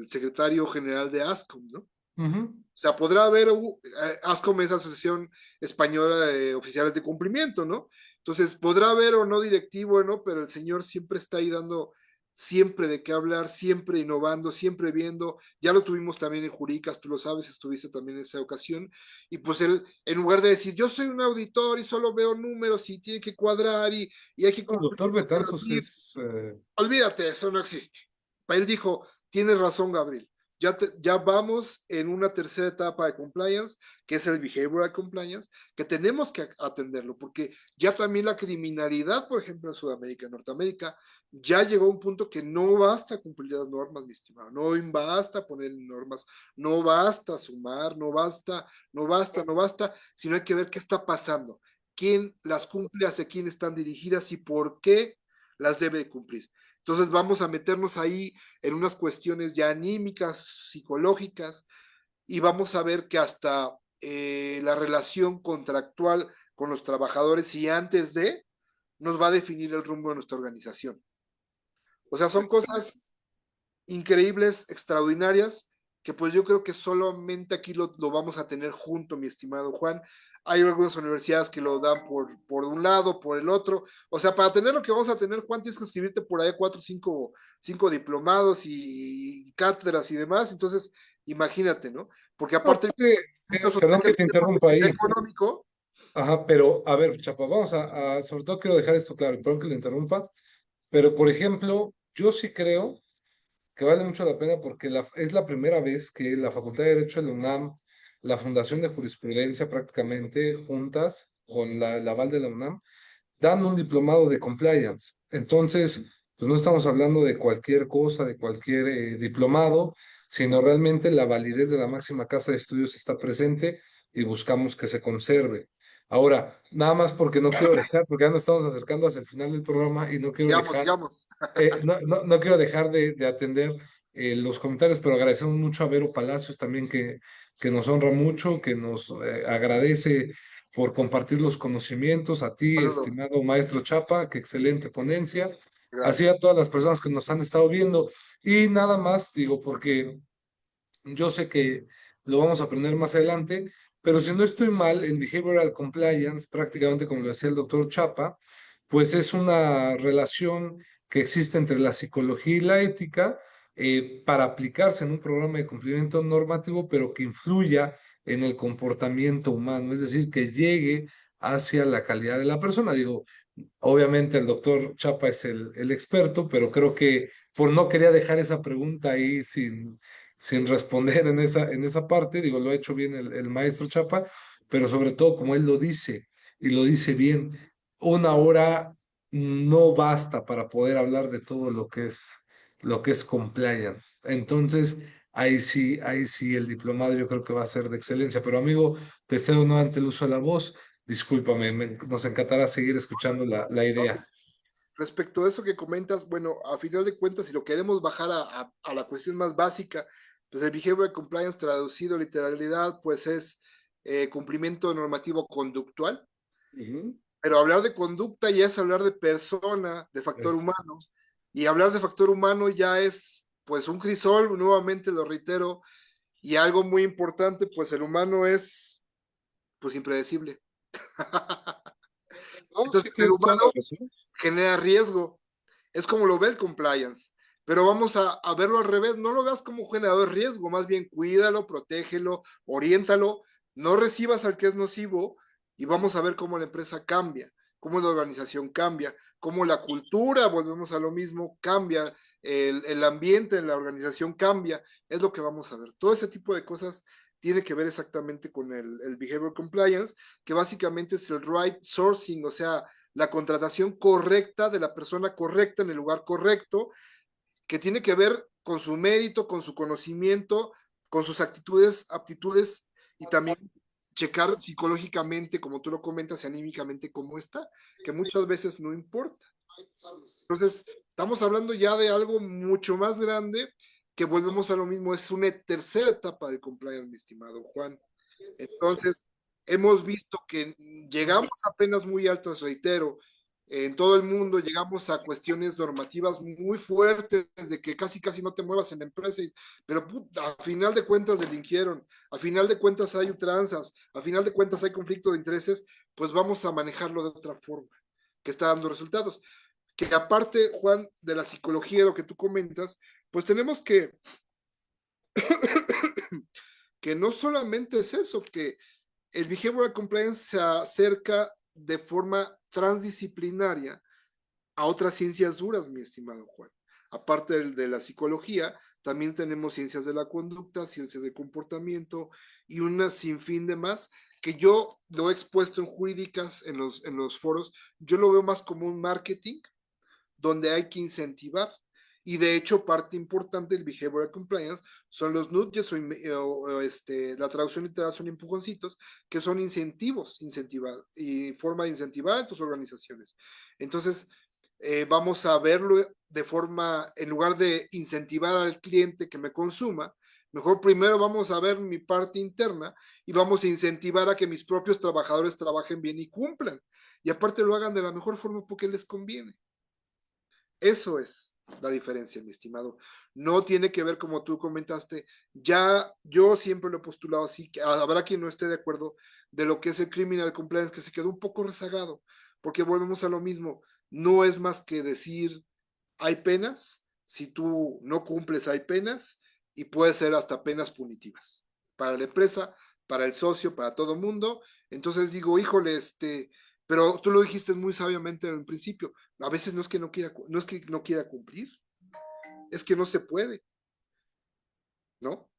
secretario general de ASCOM, ¿no? Ujú. O sea, podrá haber, ASCOM es Asociación Española de Oficiales de Cumplimiento, ¿no? Entonces, podrá haber o no directivo, ¿no? Pero el señor siempre está ahí dando siempre de qué hablar, siempre innovando, siempre viendo. Ya lo tuvimos también en Jurídicas, tú lo sabes, estuviste también en esa ocasión. Y pues él, en lugar de decir, yo soy un auditor y solo veo números y tiene que cuadrar y hay que El cumplir doctor con las Betanzos NIF, es, olvídate, eso no existe. Él dijo, tienes razón, Gabriel. Ya vamos en una tercera etapa de compliance, que es el behavioral compliance, que tenemos que atenderlo, porque ya también la criminalidad, por ejemplo, en Sudamérica, en Norteamérica, ya llegó a un punto que no basta cumplir las normas, mi estimado, no basta poner normas, no basta sumar, no basta, sino hay que ver qué está pasando, quién las cumple, hacia quién están dirigidas y por qué las debe cumplir. Entonces vamos a meternos ahí en unas cuestiones ya anímicas, psicológicas, y vamos a ver que hasta la relación contractual con los trabajadores y antes de nos va a definir el rumbo de nuestra organización. O sea, son cosas increíbles, extraordinarias, que pues yo creo que solamente aquí lo vamos a tener junto, mi estimado Juan. Hay algunas universidades que lo dan por un lado, por el otro. O sea, para tener lo que vamos a tener, Juan, tienes que escribirte por ahí 4 o 5 diplomados y cátedras y demás. Entonces, imagínate, ¿no? Porque aparte, aparte, eso social perdón que que te tenemos de interrumpa que sea ahí. económico, Ajá, pero a ver, Chapa, sobre todo quiero dejar esto claro, perdón que le interrumpa, pero por ejemplo, yo sí creo que vale mucho la pena porque es la primera vez que la Facultad de Derecho de la UNAM, la Fundación de Jurisprudencia prácticamente juntas con el aval de la UNAM, dan un diplomado de compliance. Entonces, pues no estamos hablando de cualquier cosa, de cualquier diplomado, sino realmente la validez de la máxima casa de estudios está presente y buscamos que se conserve. Ahora, nada más porque no quiero dejar, porque ya nos estamos acercando hacia el final del programa y no quiero digamos, dejar digamos. no quiero dejar de atender los comentarios, pero agradecemos mucho a Vero Palacios también que nos honra mucho, que nos agradece por compartir los conocimientos, a ti, Saludos. estimado maestro Chapa, que excelente ponencia, así Gracias. a todas las personas que nos han estado viendo. Y nada más, digo, porque yo sé que lo vamos a aprender más adelante, pero si no estoy mal, el behavioral compliance, prácticamente como lo decía el doctor Chapa, pues es una relación que existe entre la psicología y la ética para aplicarse en un programa de cumplimiento normativo, pero que influya en el comportamiento humano, es decir, que llegue hacia la calidad de la persona. Digo, obviamente el doctor Chapa es el experto, pero creo que por no quería dejar esa pregunta ahí sin responder en esa parte, digo, lo ha hecho bien el maestro Chapa, pero sobre todo como él lo dice, y lo dice bien, una hora no basta para poder hablar de todo lo que es compliance. Entonces, ahí sí, el diplomado yo creo que va a ser de excelencia. Pero amigo, te cedo nuevamente el uso de la voz. Discúlpame, nos encantará seguir escuchando la ¿No? idea. Respecto a eso que comentas, bueno, a final de cuentas, si lo queremos bajar a la cuestión más básica, pues el behavioral compliance traducido literalidad, pues es cumplimiento normativo conductual, Ujú. pero hablar de conducta ya es hablar de persona, de factor Exacto. humano, y hablar de factor humano ya es, pues, un crisol, nuevamente lo reitero, y algo muy importante, pues el humano es, pues, impredecible. No, sí Entonces, el tienes toda la humano razón. genera riesgo. Es como lo ve el compliance. Pero vamos a verlo al revés. No lo veas como generador de riesgo, más bien cuídalo, protégelo, oriéntalo. No recibas al que es nocivo y vamos a ver cómo la empresa cambia, cómo la organización cambia, cómo la cultura, volvemos a lo mismo, cambia, el ambiente en la organización cambia. Es lo que vamos a ver. Todo ese tipo de cosas tiene que ver exactamente con el behavior compliance, que básicamente es el right sourcing, o sea, la contratación correcta de la persona correcta en el lugar correcto, que tiene que ver con su mérito, con su conocimiento, con sus actitudes, aptitudes y también checar psicológicamente, como tú lo comentas, y anímicamente cómo está, que muchas veces no importa. Entonces, estamos hablando ya de algo mucho más grande que volvemos a lo mismo, es una tercera etapa del compliance, mi estimado Juan. Entonces, hemos visto que llegamos apenas muy altas, reitero, en todo el mundo llegamos a cuestiones normativas muy fuertes, de que casi casi no te muevas en la empresa, pero a final de cuentas delinquieron, a final de cuentas hay tranzas, a final de cuentas hay conflicto de intereses, pues vamos a manejarlo de otra forma, que está dando resultados. Que aparte, Juan, de la psicología, de lo que tú comentas, pues tenemos que no solamente es eso, que el behavioral compliance se acerca de forma transdisciplinaria a otras ciencias duras, mi estimado Juan. Aparte de la psicología, también tenemos ciencias de la conducta, ciencias de comportamiento y una sinfín de más que yo lo he expuesto en jurídicas, en los foros, yo lo veo más como un marketing donde hay que incentivar. Y de hecho, parte importante del behavioral compliance son los nudges la traducción literal son empujoncitos, que son incentivos, incentivar y forma de incentivar a tus organizaciones. Entonces, vamos a verlo de forma, en lugar de incentivar al cliente que me consuma, mejor primero vamos a ver mi parte interna y vamos a incentivar a que mis propios trabajadores trabajen bien y cumplan. Y aparte lo hagan de la mejor forma porque les conviene. Eso es la diferencia, mi estimado. No tiene que ver como tú comentaste. Ya yo siempre lo he postulado así, que habrá quien no esté de acuerdo de lo que es el criminal compliance, que se quedó un poco rezagado, porque volvemos a lo mismo. No es más que decir, hay penas, si tú no cumples hay penas y puede ser hasta penas punitivas para la empresa, para el socio, para todo mundo. Entonces digo, híjole, pero tú lo dijiste muy sabiamente en el principio, a veces no es que no quiera cumplir, es que no se puede, ¿no?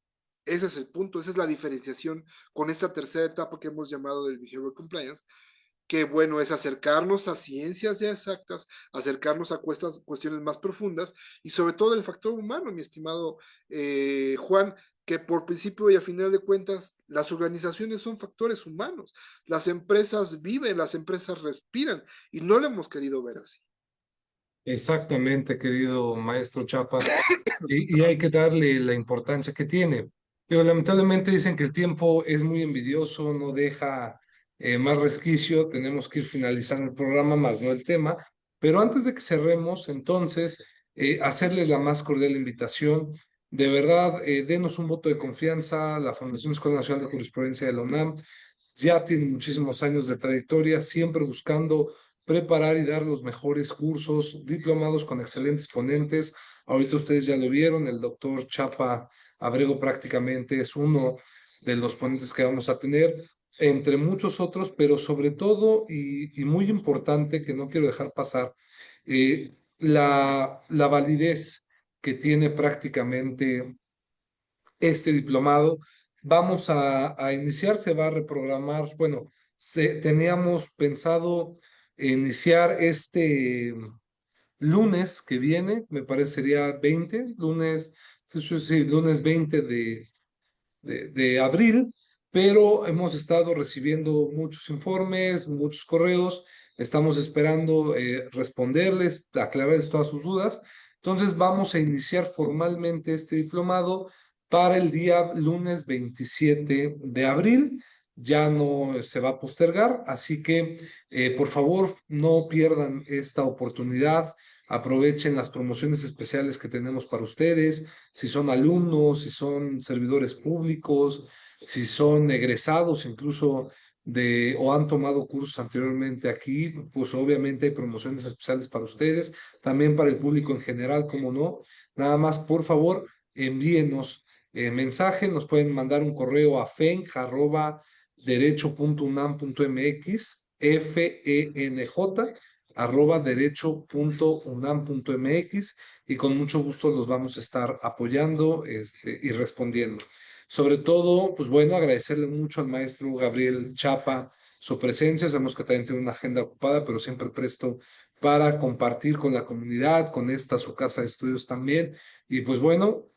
Ese es el punto, esa es la diferenciación con esta tercera etapa que hemos llamado del behavioral compliance, que bueno, es acercarnos a ciencias ya exactas, acercarnos a cuestiones más profundas y sobre todo el factor humano, mi estimado Juan, que por principio y a final de cuentas las organizaciones son factores humanos, las empresas viven, las empresas respiran y no lo hemos querido ver así. Exactamente, querido maestro Chapa. Y hay que darle la importancia que tiene. Pero lamentablemente dicen que el tiempo es muy envidioso, no deja más resquicio, tenemos que ir finalizando el programa, más no el tema. Pero antes de que cerremos, entonces, hacerles la más cordial invitación. De verdad, denos un voto de confianza. La Fundación Escuela Nacional de Jurisprudencia de la UNAM ya tiene muchísimos años de trayectoria, siempre buscando preparar y dar los mejores cursos, diplomados con excelentes ponentes. Ahorita ustedes ya lo vieron, el doctor Chapa Abrego prácticamente es uno de los ponentes que vamos a tener, entre muchos otros, pero sobre todo y muy importante que no quiero dejar pasar, la validez que tiene prácticamente este diplomado. Vamos a iniciar, se va a reprogramar, bueno, teníamos pensado iniciar este lunes que viene, me parece sería 20, lunes, sí, sí, sí, lunes 20 de abril, pero hemos estado recibiendo muchos informes, muchos correos, estamos esperando responderles, aclararles todas sus dudas. Entonces vamos a iniciar formalmente este diplomado para el día lunes 27 de abril. Ya no se va a postergar, así que por favor no pierdan esta oportunidad. Aprovechen las promociones especiales que tenemos para ustedes, si son alumnos, si son servidores públicos, si son egresados incluso de o han tomado cursos anteriormente aquí, pues obviamente hay promociones especiales para ustedes, también para el público en general, como no. Nada más, por favor, envíenos mensaje, nos pueden mandar un correo a fenj@derecho.unam.mx, FENJ @derecho.unam.mx, y con mucho gusto los vamos a estar apoyando y respondiendo. Sobre todo, pues bueno, agradecerle mucho al maestro Gabriel Chapa su presencia. Sabemos que también tiene una agenda ocupada, pero siempre presto para compartir con la comunidad, con esta su casa de estudios también. Y pues bueno,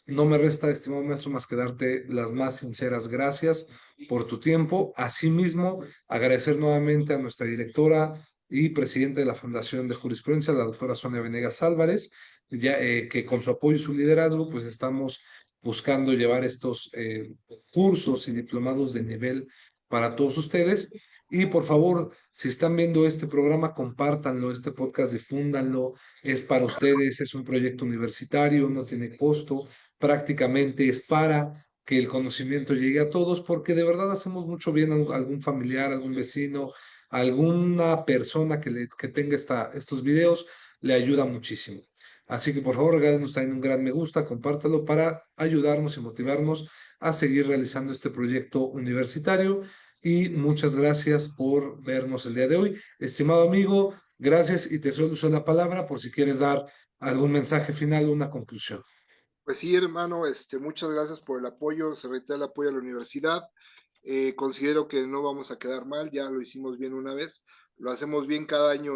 no me resta, estimado maestro, más que darte las más sinceras gracias por tu tiempo. Asimismo, agradecer nuevamente a nuestra directora y presidenta de la Fundación de Jurisprudencia, la doctora Sonia Venegas Álvarez, ya, que con su apoyo y su liderazgo, pues estamos buscando llevar estos cursos y diplomados de nivel para todos ustedes. Y por favor, si están viendo este programa, compártanlo, este podcast, difúndanlo. Es para ustedes, es un proyecto universitario, no tiene costo, prácticamente es para que el conocimiento llegue a todos, porque de verdad hacemos mucho bien a algún familiar, algún vecino, alguna persona que tenga estos videos, le ayuda muchísimo. Así que por favor, regálenos también un gran me gusta, compártalo para ayudarnos y motivarnos a seguir realizando este proyecto universitario. Y muchas gracias por vernos el día de hoy. Estimado amigo, gracias y te suelo usar la palabra por si quieres dar algún mensaje final o una conclusión. Pues sí, hermano, muchas gracias por el apoyo, se reitera el apoyo a la universidad. Considero que no vamos a quedar mal, ya lo hicimos bien una vez, lo hacemos bien cada año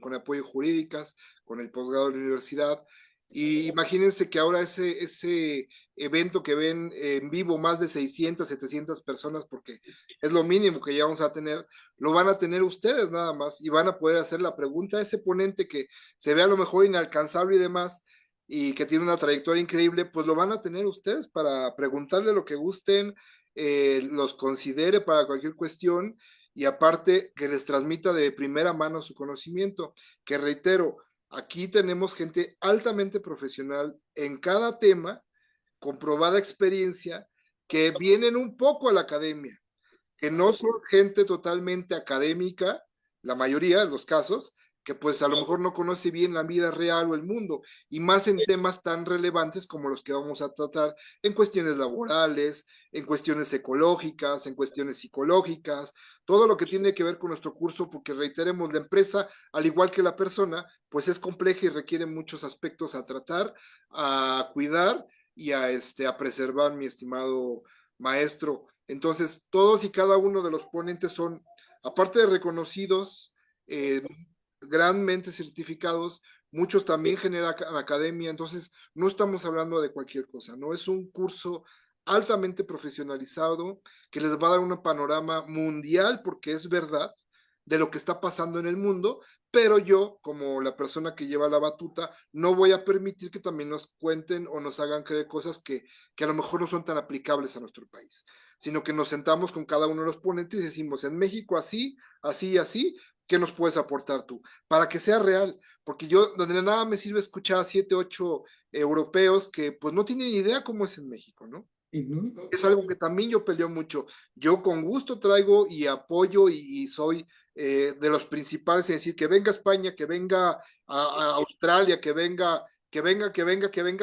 con apoyo jurídicas, con el posgrado de la universidad. Y imagínense que ahora ese evento que ven en vivo más de 600, 700 personas, porque es lo mínimo que ya vamos a tener, lo van a tener ustedes nada más y van a poder hacer la pregunta a ese ponente que se ve a lo mejor inalcanzable y demás, y que tiene una trayectoria increíble, pues lo van a tener ustedes para preguntarle lo que gusten, los considere para cualquier cuestión y aparte que les transmita de primera mano su conocimiento, que reitero, aquí tenemos gente altamente profesional en cada tema, comprobada experiencia, que vienen un poco a la academia, que no son gente totalmente académica, la mayoría de los casos, que pues a lo mejor no conoce bien la vida real o el mundo, y más en temas tan relevantes como los que vamos a tratar en cuestiones laborales, en cuestiones ecológicas, en cuestiones psicológicas, todo lo que tiene que ver con nuestro curso, porque reiteremos, la empresa, al igual que la persona, pues es compleja y requiere muchos aspectos a tratar, a cuidar y a preservar, mi estimado maestro. Entonces, todos y cada uno de los ponentes son, aparte de reconocidos, eh, grandemente certificados, muchos también generan academia, entonces no estamos hablando de cualquier cosa, ¿no? Es un curso altamente profesionalizado que les va a dar un panorama mundial, porque es verdad, de lo que está pasando en el mundo, pero yo, como la persona que lleva la batuta, no voy a permitir que también nos cuenten o nos hagan creer cosas que a lo mejor no son tan aplicables a nuestro país, sino que nos sentamos con cada uno de los ponentes y decimos, en México así, así y así, ¿qué nos puedes aportar tú? Para que sea real, porque yo, de nada me sirve escuchar a 7, 8 europeos que pues no tienen idea cómo es en México, ¿no? Es algo que también yo peleo mucho. Yo con gusto traigo y apoyo y soy de los principales en decir que venga a España, que venga a Australia, que venga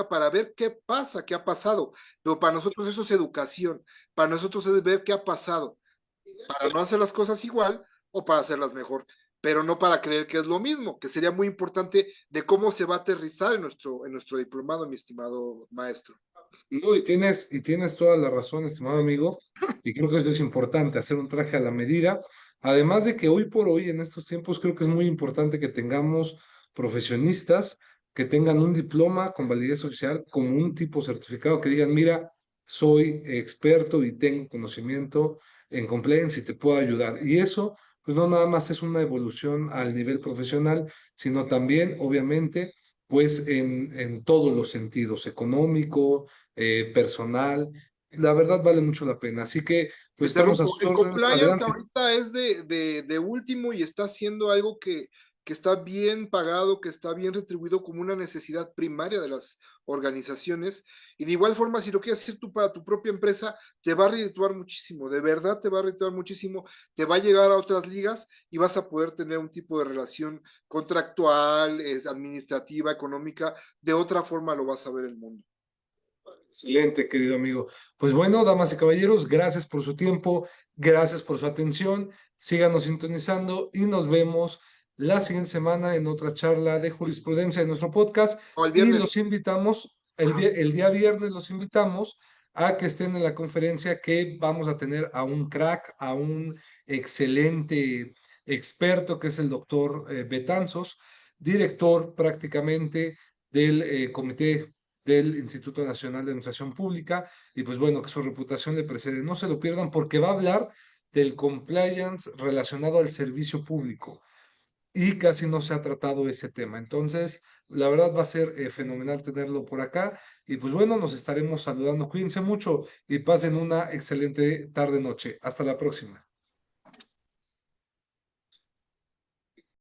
para ver qué pasa, qué ha pasado. Pero para nosotros eso es educación, para nosotros es ver qué ha pasado, para no hacer las cosas igual o para hacerlas mejor, pero no para creer que es lo mismo, que sería muy importante de cómo se va a aterrizar en nuestro diplomado, mi estimado maestro. No, y tienes toda la razón, estimado amigo, y creo que eso es importante, hacer un traje a la medida. Además de que hoy por hoy, en estos tiempos, creo que es muy importante que tengamos profesionistas que tengan un diploma con validez oficial, como un tipo certificado, que digan, mira, soy experto y tengo conocimiento en compliance y te puedo ayudar. Y eso, pues no nada más es una evolución al nivel profesional, sino también, obviamente, pues en todos los sentidos, económico, personal. La verdad vale mucho la pena. Así que, Te pues estamos a interrumpo, sus el órdenes. compliance Adelante. ahorita es de último y está haciendo algo que está bien pagado, que está bien retribuido como una necesidad primaria de las organizaciones. Y de igual forma, si lo quieres hacer tú para tu propia empresa, te va a redituar muchísimo, de verdad te va a redituar muchísimo, te va a llegar a otras ligas y vas a poder tener un tipo de relación contractual, administrativa, económica, de otra forma lo vas a ver el mundo. Excelente, querido amigo. Pues bueno, damas y caballeros, gracias por su tiempo, gracias por su atención. Síganos sintonizando y nos vemos la siguiente semana en otra charla de jurisprudencia de nuestro podcast. O el Y viernes. los invitamos, Ajá. el día viernes los invitamos a que estén en la conferencia que vamos a tener a un crack, a un excelente experto que es el doctor Betanzos, director prácticamente del comité del Instituto Nacional de Administración Pública y pues bueno, que su reputación le precede. No se lo pierdan porque va a hablar del compliance relacionado al servicio público y casi no se ha tratado ese tema. Entonces, la verdad va a ser fenomenal tenerlo por acá y pues bueno, nos estaremos saludando. Cuídense mucho y pasen una excelente tarde-noche. Hasta la próxima.